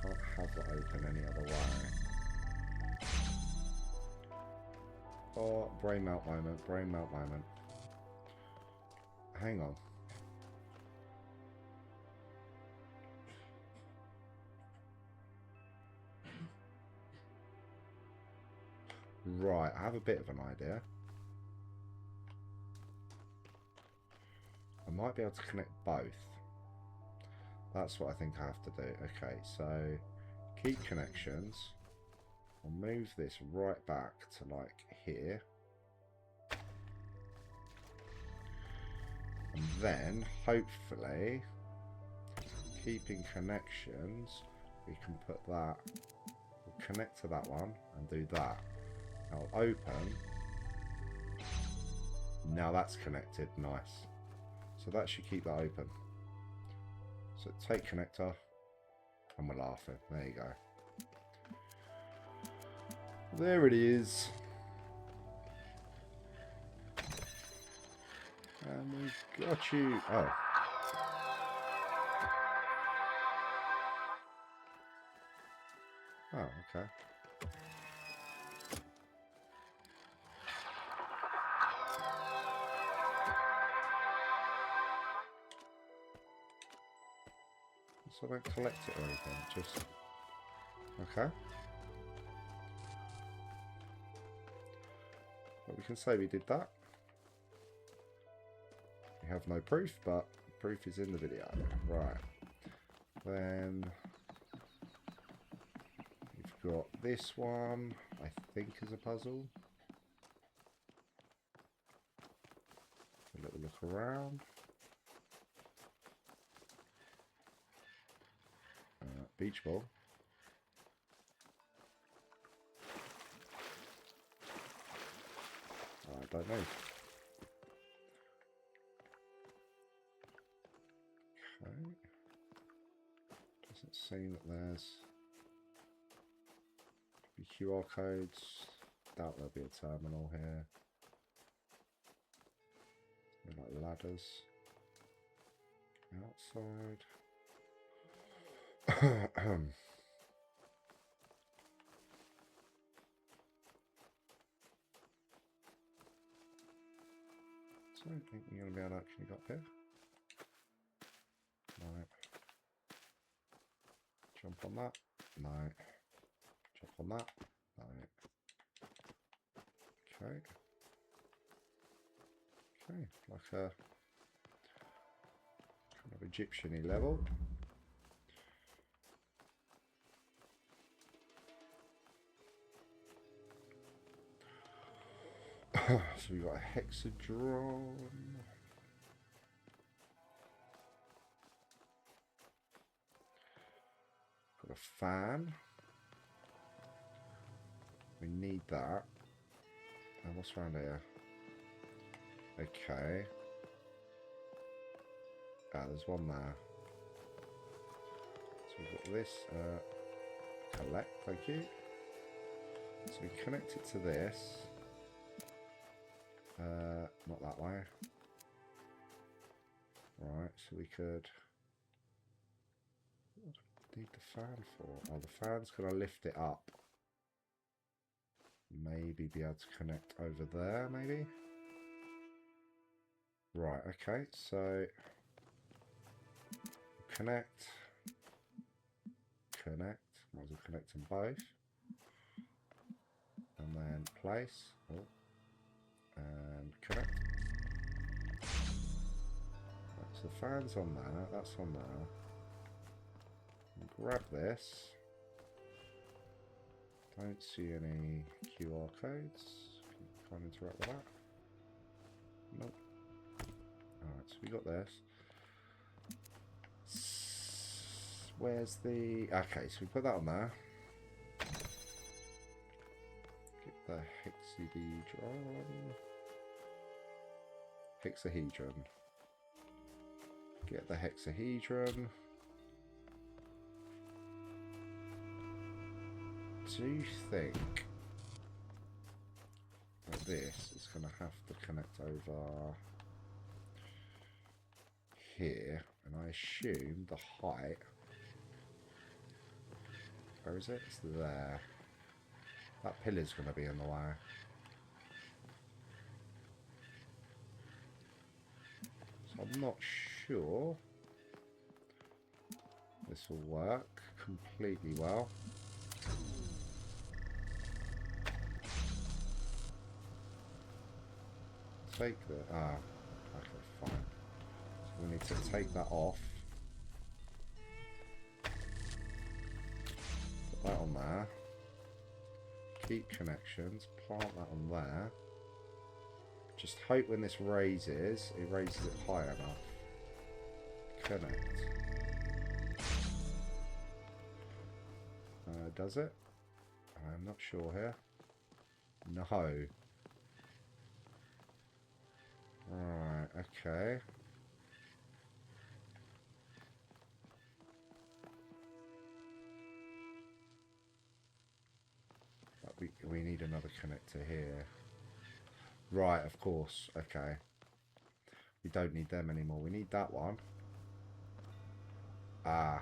Can't have that open any other way. Oh, brain melt moment, brain melt moment. Hang on. Right, I have a bit of an idea. I might be able to connect both. That's what I think I have to do. Okay, so keep connections. I'll move this right back to like here. And then, hopefully, keeping connections, we can put that, we'll connect to that one and do that. I'll open. Now that's connected, nice. So that should keep that open. So take connector, and we're laughing. There you go. There it is. And we've got you. Oh. Oh, okay. So I don't collect it or anything, just... Okay. But we can say we did that. We have no proof, but proof is in the video. Right. Then... We've got this one, I think is a puzzle. A little look around. Beach ball. I don't know. Okay. Doesn't seem that there's QR codes. Doubt there'll be a terminal here. Like ladders. Outside. So I don't think you're going to be able to actually get up here. No. Jump on that. No. Jump on that. No. Okay. Okay, like a kind of Egyptian-y level. So we've got a hexadron. Got a fan. We need that. And what's around here? Okay. Ah, there's one there. So we've got this. Collect, thank you. So we connect it to this. Not that way. Right, so we could need the fan for? Oh, the fan's gonna lift it up. Maybe be able to connect over there, maybe? Right, okay, so connect, might as well connect them both, and then place, and connect. Right, so the fan's on there, that's on there. Grab this. Don't see any QR codes. Can't interact with that. Nope. Alright, so we got this. Where's the... Okay, so we put that on there. Get the hexahedron. Get the hexahedron. Do you think that this is going to have to connect over here? And I assume the height... Where is it? It's there. That pillar's going to be in the way. So I'm not sure this will work completely well. Take the... Ah, okay, fine. So we need to take that off. Put that on there. Keep connections. Plant that on there. Just hope when this raises, it raises it high enough. Connect. Does it? I'm not sure here. No. Right, okay. But we need another connector here. Right, of course, okay. We don't need them anymore. We need that one. Ah.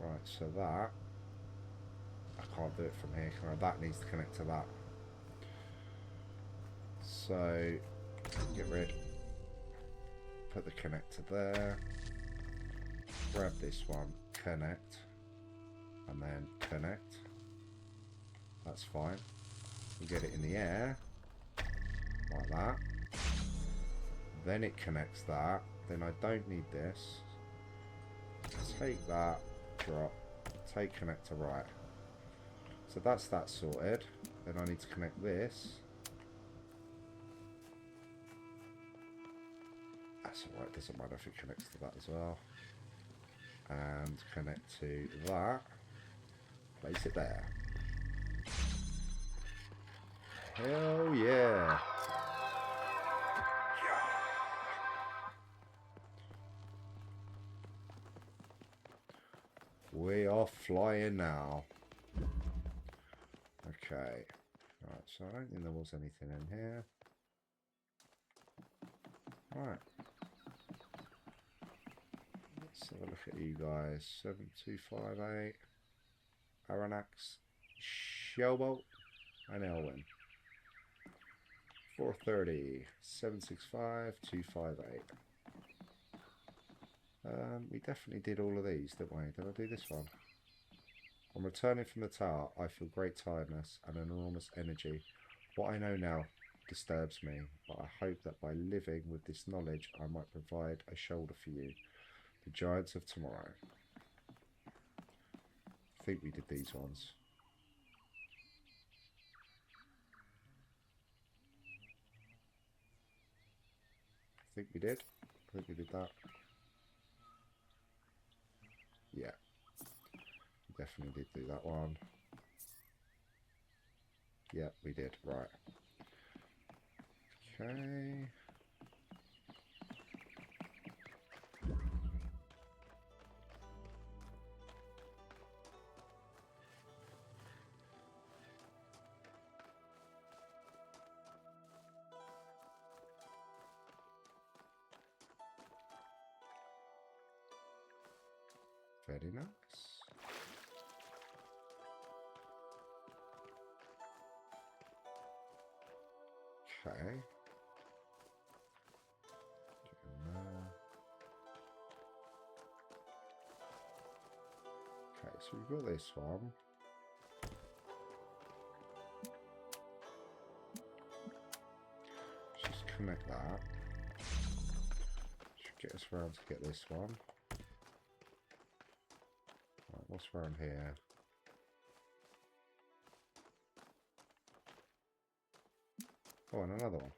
Right, so that... I can't do it from here, can I? That needs to connect to that. So, get rid. Put the connector there. Grab this one, connect. And then connect. That's fine. We get it in the air. Like that. Then it connects that. Then I don't need this. Take that. Drop. Take connector right. So that's that sorted. Then I need to connect this. That's alright, doesn't matter if it connects to that as well. And connect to that. Place it there. Hell yeah. We are flying now. Okay. Right, so I don't think there was anything in here. Right. Let's have a look at you guys. 7258. Aranax. Shellbolt. And Elwyn. 430. 765. 258. We definitely did all of these, didn't we? Did I do this one? On returning from the tower, I feel great tiredness and an enormous energy. What I know now disturbs me, but I hope that by living with this knowledge, I might provide a shoulder for you. The giants of tomorrow. I think we did these ones. I think we did. I think we did that. Yeah. Definitely did do that one. Yeah, we did. Right. Okay. Very nice. Okay. Okay, so we've got this one. Let's just connect that. Should get us around to get this one. Right, what's around here? Oh, and another one.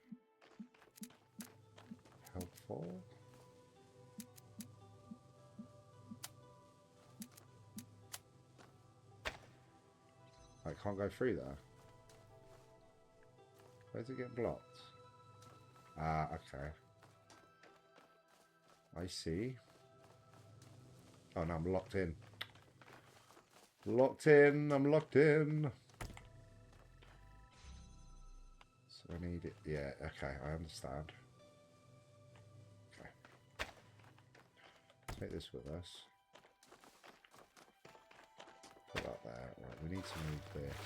Helpful. I can't go through there. Where's it get blocked? Ah, okay. I see. Oh no, I'm locked in. Locked in, I'm locked in. So I need it. Yeah, okay, I understand. Okay. Take this with us. Put that there. Right, we need to move this.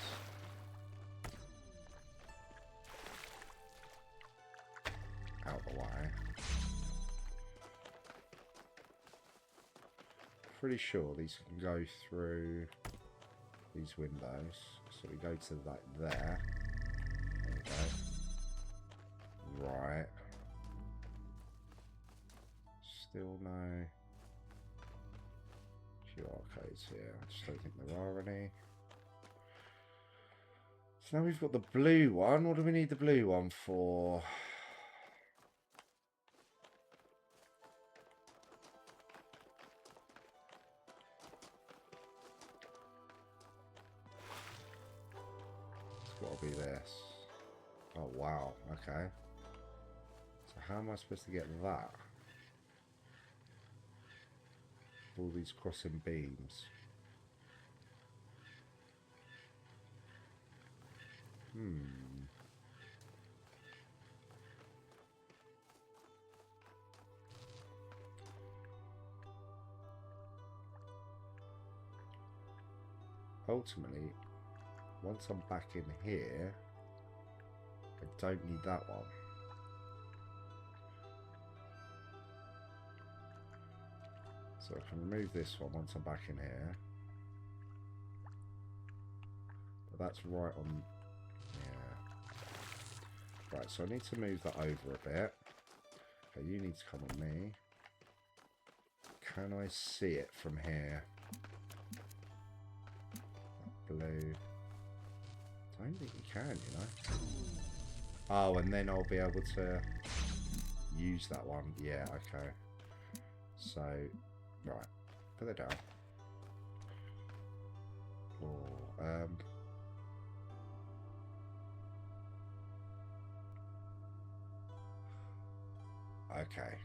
Out the way. Pretty sure these can go through these windows. So we go to that there. There we go. Right. Still no QR codes here. I just don't think there are any. So now we've got the blue one. What do we need the blue one for? It's got to be this. Oh wow, okay. So how am I supposed to get that? All these crossing beams. Ultimately, once I'm back in here, I don't need that one. So I can remove this one once I'm back in here. But that's right on... yeah. Right, so I need to move that over a bit. Okay, you need to come on me. Can I see it from here? That blue. I don't think you can, you know. Oh, and then I'll be able to use that one. Yeah, okay. So... right, put it down. Oh, okay.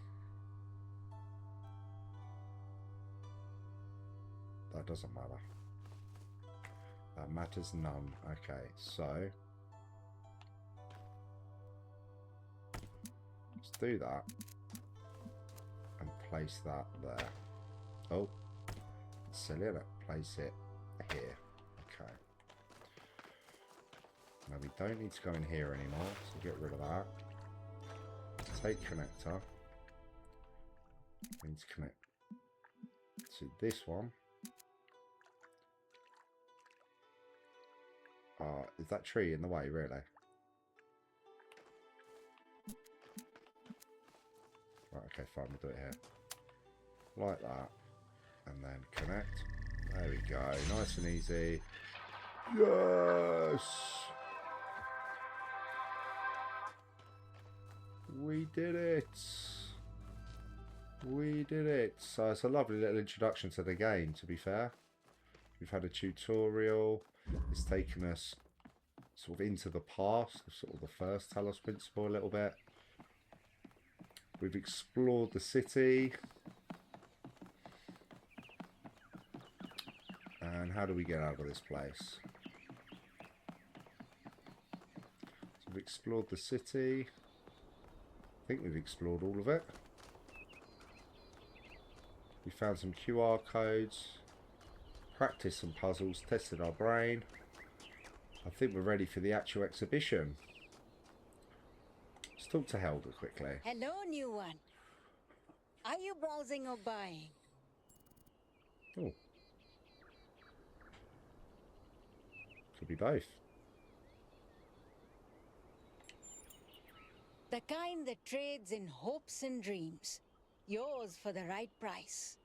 That doesn't matter. That matters none. Okay, so let's do that and place that there. Oh, silly, isn't it? Place it here. Okay. Now we don't need to go in here anymore, so get rid of that. Take connector. We need to connect to this one. Is that tree in the way, really? Right, okay, fine, we'll do it here. Like that. And then connect. There we go. Nice and easy. Yes! We did it! We did it! So it's a lovely little introduction to the game, to be fair. We've had a tutorial. It's taken us sort of into the past, sort of the first Talos principle a little bit. We've explored the city. And how do we get out of this place? So we've explored the city. I think we've explored all of it. We We found some QR codes, practiced some puzzles, tested our brain. I think we're ready for the actual exhibition. Let's talk to Helga quickly. Hello, new one. Are you browsing or buying? Oh. Could be both. The kind that trades in hopes and dreams. Yours for the right price.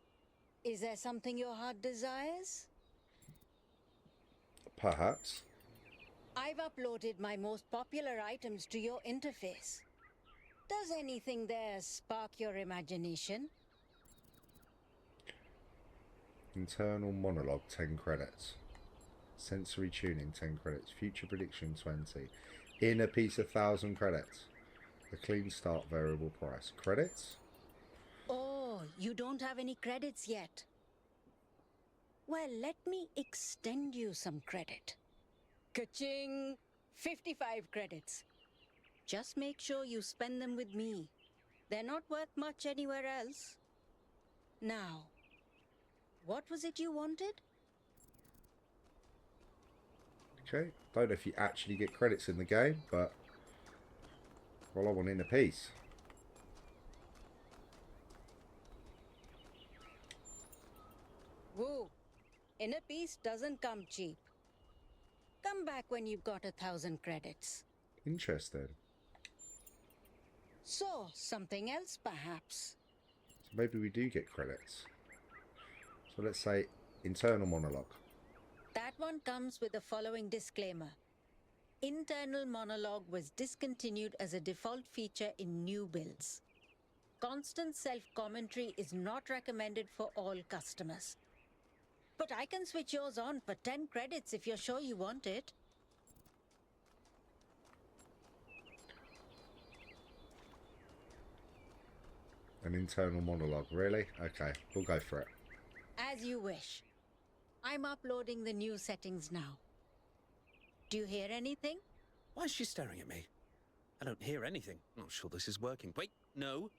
Is there something your heart desires? Perhaps. I've uploaded my most popular items to your interface. Does anything there spark your imagination? Internal monologue, 10 credits. Sensory tuning, 10 credits. Future prediction, 20. Inner piece, 1,000 credits. A clean start, variable price. Credits? Oh, you don't have any credits yet. Well, let me extend you some credit. Ka-ching! 55 credits. Just make sure you spend them with me. They're not worth much anywhere else. Now, what was it you wanted? Okay, don't know if you actually get credits in the game, but well, I want in a piece. Woo! Inner piece doesn't come cheap. Come back when you've got 1,000 credits. Interesting. So, something else perhaps. So maybe we do get credits. So let's say internal monologue. That one comes with the following disclaimer. Internal monologue was discontinued as a default feature in new builds. Constant self-commentary is not recommended for all customers. But I can switch yours on for 10 credits if you're sure you want it. An internal monologue, really? Okay, we'll go for it. As you wish. I'm uploading the new settings now. Do you hear anything? Why is she staring at me? I don't hear anything. I'm not sure this is working. Wait, no.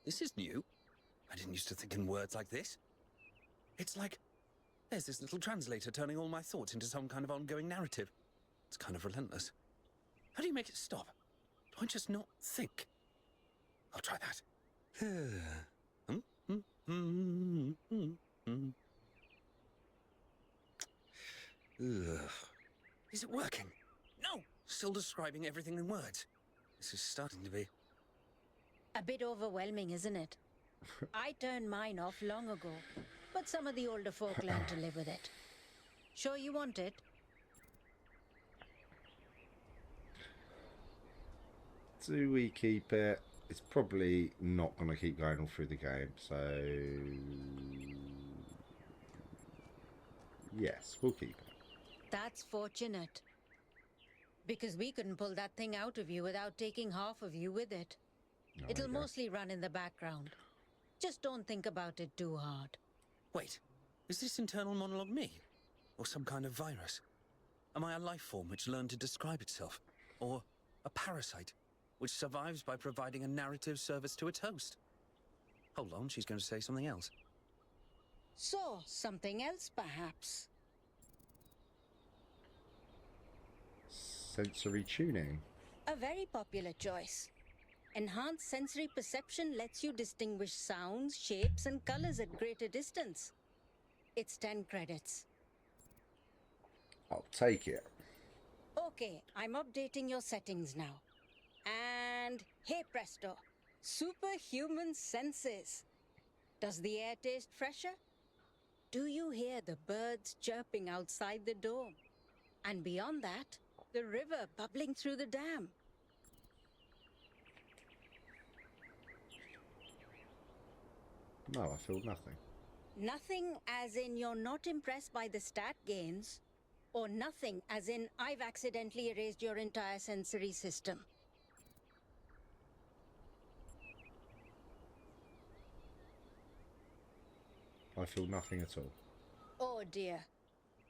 This is new. I didn't used to think in words like this. It's like there's this little translator turning all my thoughts into some kind of ongoing narrative. It's kind of relentless. How do you make it stop? Do I just not think? I'll try that. Is it working? No! Still describing everything in words. This is starting to be... A bit overwhelming, isn't it? I turned mine off long ago, but some of the older folk learned to live with it. Sure you want it? Do we keep it? It's probably not going to keep going all through the game, so yes, we'll keep it. That's fortunate. Because we couldn't pull that thing out of you without taking half of you with it. Oh, It'll yeah. mostly run in the background. Just don't think about it too hard. Wait, is this internal monologue me? Or some kind of virus? Am I a life form which learned to describe itself? Or a parasite which survives by providing a narrative service to its host? Hold on, she's going to say something else. So, something else perhaps? Sensory tuning. A very popular choice. Enhanced sensory perception lets you distinguish sounds, shapes, and colors at greater distance. It's 10 credits. I'll take it. Okay, I'm updating your settings now. And hey presto, superhuman senses. Does the air taste fresher? Do you hear the birds chirping outside the dome? And beyond that, the river bubbling through the dam. No, I feel nothing. Nothing as in you're not impressed by the stat gains, or nothing as in I've accidentally erased your entire sensory system. I feel nothing at all. Oh dear.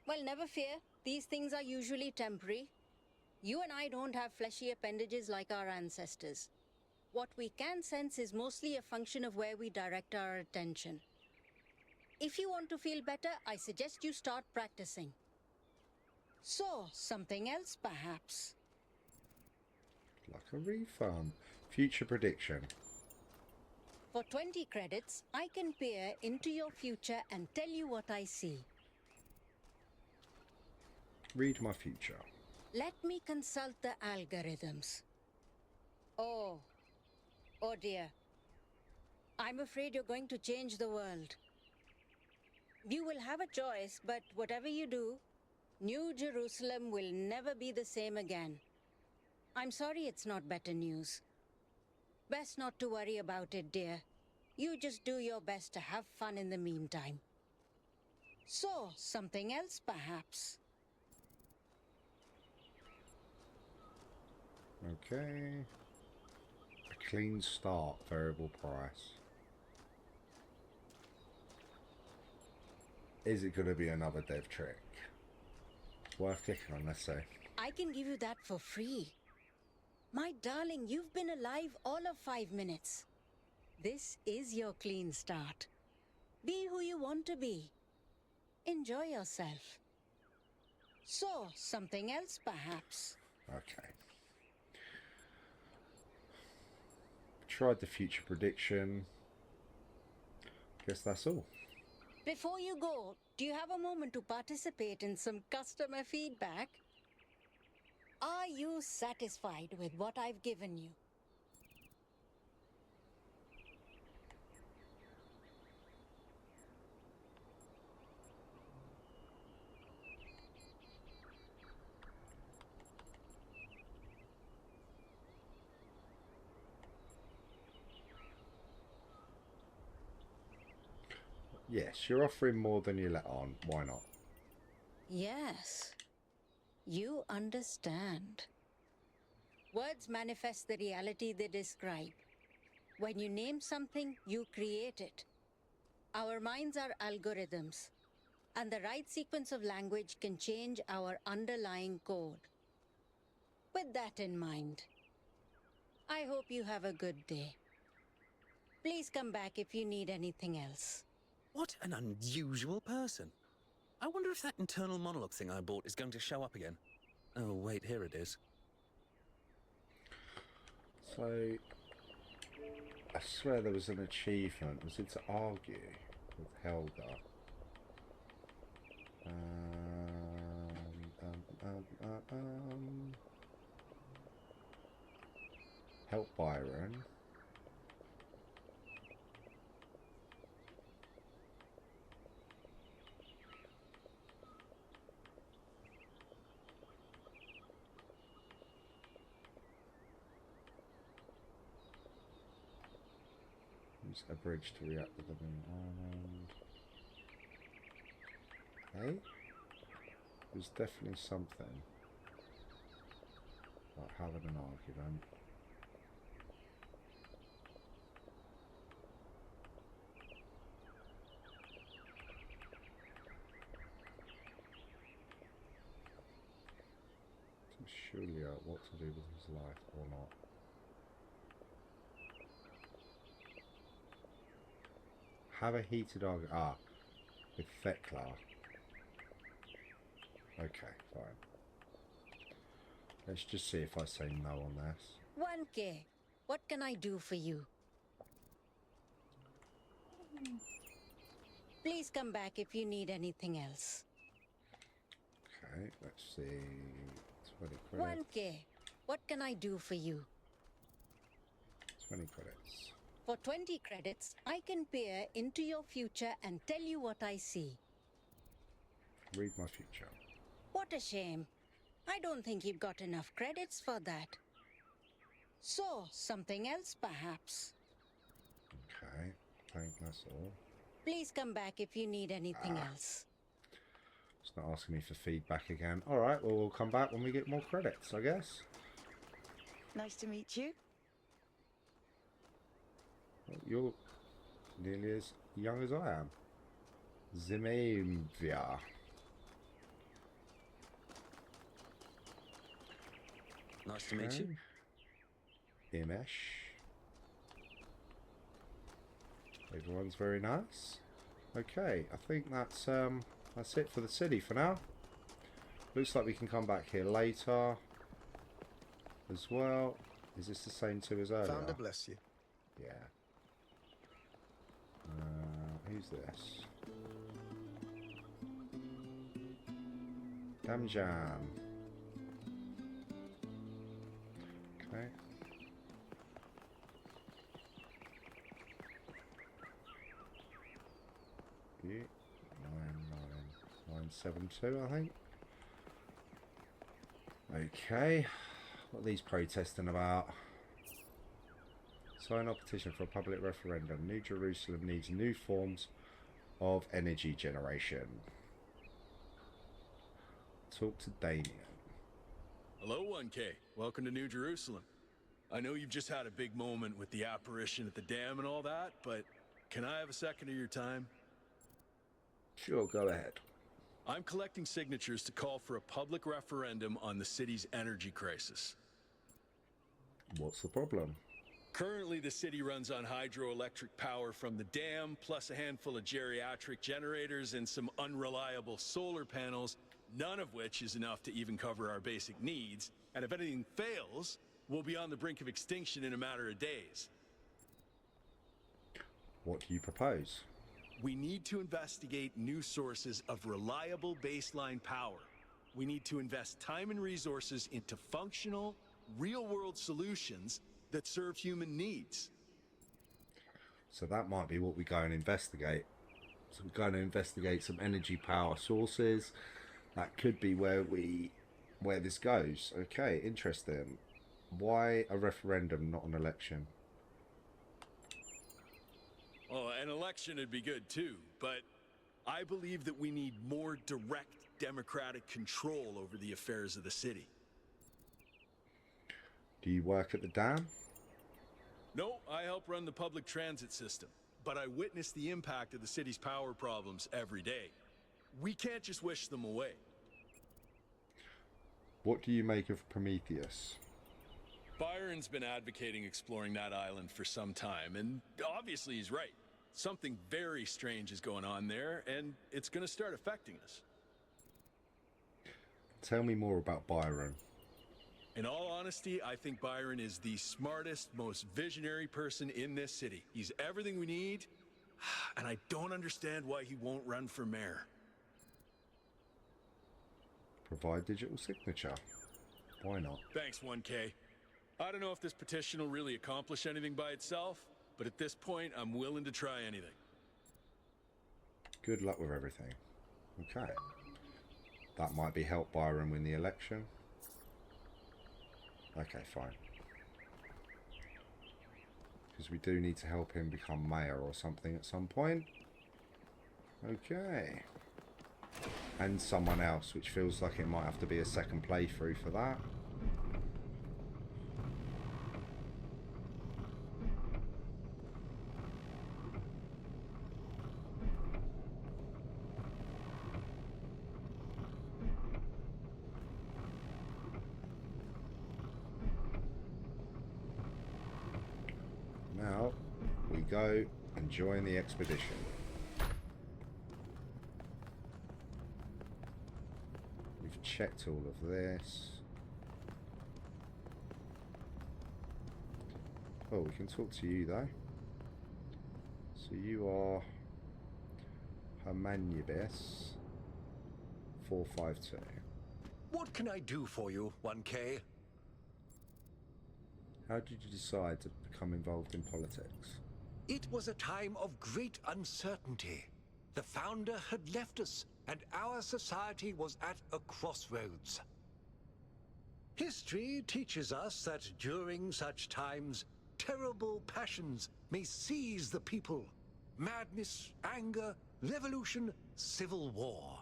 Well, never fear. These things are usually temporary. You and I don't have fleshy appendages like our ancestors. What we can sense is mostly a function of where we direct our attention. If you want to feel better, I suggest you start practicing. So, something else perhaps? Like a refund. Future prediction. For 20 credits, I can peer into your future and tell you what I see. Read my future. Let me consult the algorithms. Oh dear. I'm afraid you're going to change the world. You will have a choice, but whatever you do, New Jerusalem will never be the same again. I'm sorry it's not better news. Best not to worry about it, dear. You just do your best to have fun in the meantime. So, something else perhaps? Okay. A clean start, variable price. Is it going to be another dev trick? Worth clicking on, let's say. I can give you that for free. My darling, you've been alive all of 5 minutes. This is your clean start. Be who you want to be. Enjoy yourself. So, something else perhaps? Okay. Tried the future prediction. Guess that's all. Before you go, do you have a moment to participate in some customer feedback? Are you satisfied with what I've given you? Yes, you're offering more than you let on. Why not? Yes. You understand. Words manifest the reality they describe. When you name something, you create it. Our minds are algorithms, and the right sequence of language can change our underlying code. With that in mind, I hope you have a good day. Please come back if you need anything else. What an unusual person. I wonder if that internal monologue thing I bought is going to show up again. Oh, wait, here it is. So, I swear there was an achievement. Was it to argue with Helga? Help Byron. Use a bridge to react with the main island. Okay. There's definitely something about having an argument. Surely what to do with his life or not. Have a heated argument. Ah, with Thekla. Okay, fine. Let's just see if I say no on this. 1K. What can I do for you? Please come back if you need anything else. Okay, let's see. 20 credits. 1K. What can I do for you? 20 credits. For 20 credits, I can peer into your future and tell you what I see. Read my future. What a shame. I don't think you've got enough credits for that. So, something else perhaps? Okay, I think that's all. Please come back if you need anything else. It's not asking me for feedback again. Alright, well we'll come back when we get more credits, I guess. Nice to meet you. Well, you're nearly as young as I am. Zimevia. Nice to meet you. Imesh. Everyone's very nice. Okay, I think that's it for the city for now. Looks like we can come back here later as well. Is this the same two as earlier? Founder bless you. Yeah. Who's this? Damjan. Okay. Yeah. 99972, I think. Okay. What are these protesting about? Sign a petition for a public referendum. New Jerusalem needs new forms of energy generation. Talk to Damien. Hello, 1K. Welcome to New Jerusalem. I know you've just had a big moment with the apparition at the dam and all that, but can I have a second of your time? Sure, go ahead. I'm collecting signatures to call for a public referendum on the city's energy crisis. What's the problem? Currently, the city runs on hydroelectric power from the dam, plus a handful of geriatric generators and some unreliable solar panels, none of which is enough to even cover our basic needs. And if anything fails, we'll be on the brink of extinction in a matter of days. What do you propose? We need to investigate new sources of reliable baseline power. We need to invest time and resources into functional, real-world solutions that serve human needs. So that might be what we go and investigate. So we're going to investigate some energy power sources. That could be where this goes. Okay, interesting. Why a referendum, not an election? Well, an election would be good too, but I believe that we need more direct democratic control over the affairs of the city. Do you work at the dam? No, I help run the public transit system, but I witness the impact of the city's power problems every day. We can't just wish them away. What do you make of Prometheus? Byron's been advocating exploring that island for some time, and obviously he's right. Something very strange is going on there, and it's going to start affecting us. Tell me more about Byron. In all honesty, I think Byron is the smartest, most visionary person in this city. He's everything we need, and I don't understand why he won't run for mayor. Provide digital signature. Why not? Thanks, 1K. I don't know if this petition will really accomplish anything by itself, but at this point, I'm willing to try anything. Good luck with everything. Okay. That might be help Byron win the election. Okay, fine. Because we do need to help him become mayor or something at some point. Okay. And someone else, which feels like it might have to be a second playthrough for that. Now we go and join the expedition. We've checked all of this. Oh, we can talk to you though. So you are Hermanubis 452. What can I do for you, 1K? How did you decide to become involved in politics? It was a time of great uncertainty. The founder had left us, and our society was at a crossroads. History teaches us that during such times, terrible passions may seize the people. Madness, anger, revolution, civil war.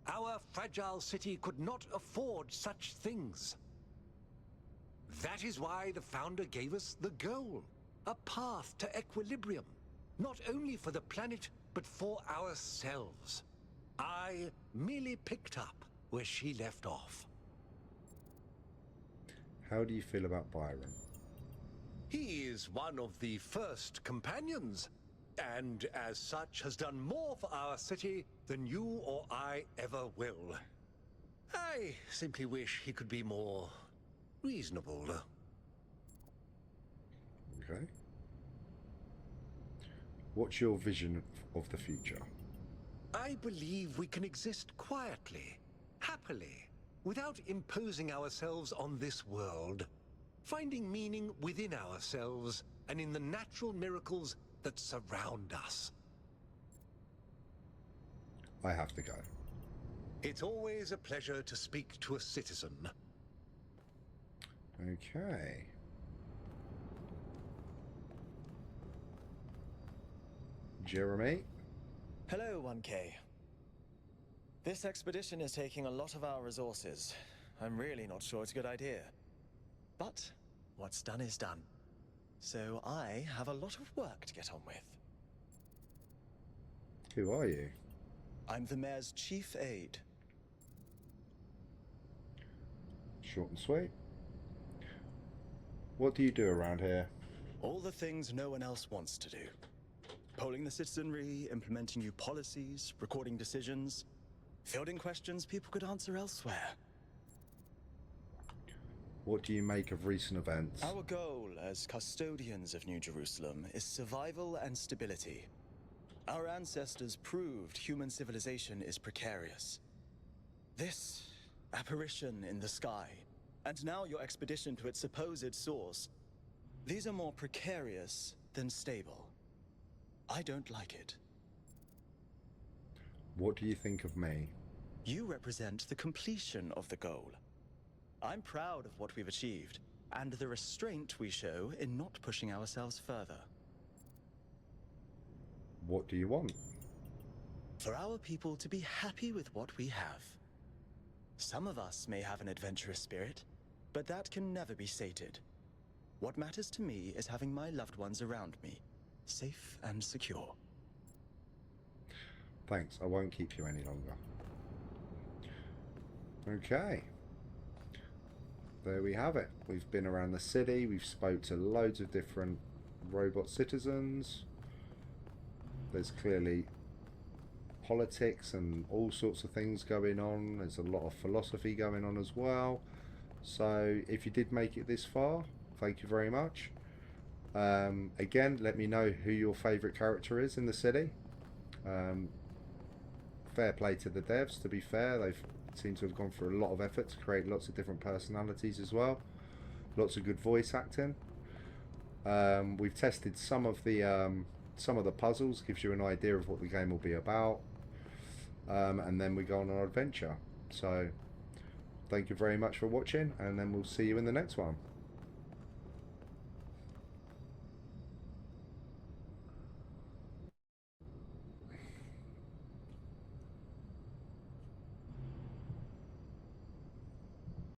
Our fragile city could not afford such things. That is why the founder gave us the goal, a path to equilibrium, not only for the planet, but for ourselves. I merely picked up where she left off. How do you feel about Byron? He is one of the first companions. and as such has done more for our city than you or I ever will. I simply wish he could be more reasonable. Okay. What's your vision of the future? I believe we can exist quietly, happily, without imposing ourselves on this world, finding meaning within ourselves and in the natural miracles that surround us. I have to go. It's always a pleasure to speak to a citizen. Okay. Jeremy? Hello, 1K. This expedition is taking a lot of our resources. I'm really not sure it's a good idea. But what's done is done. So I have a lot of work to get on with. Who are you? I'm the mayor's chief aide. Short and sweet. What do you do around here? All the things no one else wants to do. Polling the citizenry, implementing new policies, recording decisions, fielding questions people could answer elsewhere. What do you make of recent events? Our goal as custodians of New Jerusalem is survival and stability. Our ancestors proved human civilization is precarious. This apparition in the sky, and now your expedition to its supposed source, these are more precarious than stable. I don't like it. What do you think of me? You represent the completion of the goal. I'm proud of what we've achieved, and the restraint we show in not pushing ourselves further. What do you want? For our people to be happy with what we have. Some of us may have an adventurous spirit, but that can never be sated. What matters to me is having my loved ones around me, safe and secure. Thanks, I won't keep you any longer. Okay. There we have it. We've been around the city, we've spoke to loads of different robot citizens. There's clearly politics and all sorts of things going on. There's a lot of philosophy going on as well. So if you did make it this far, thank you very much. Again, let me know who your favourite character is in the city. Fair play to the devs, to be fair. They've seemed to have gone through a lot of effort to create lots of different personalities as well. Lots of good voice acting. We've tested some of the puzzles, gives you an idea of what the game will be about. And then we go on our adventure. So thank you very much for watching, and then we'll see you in the next one.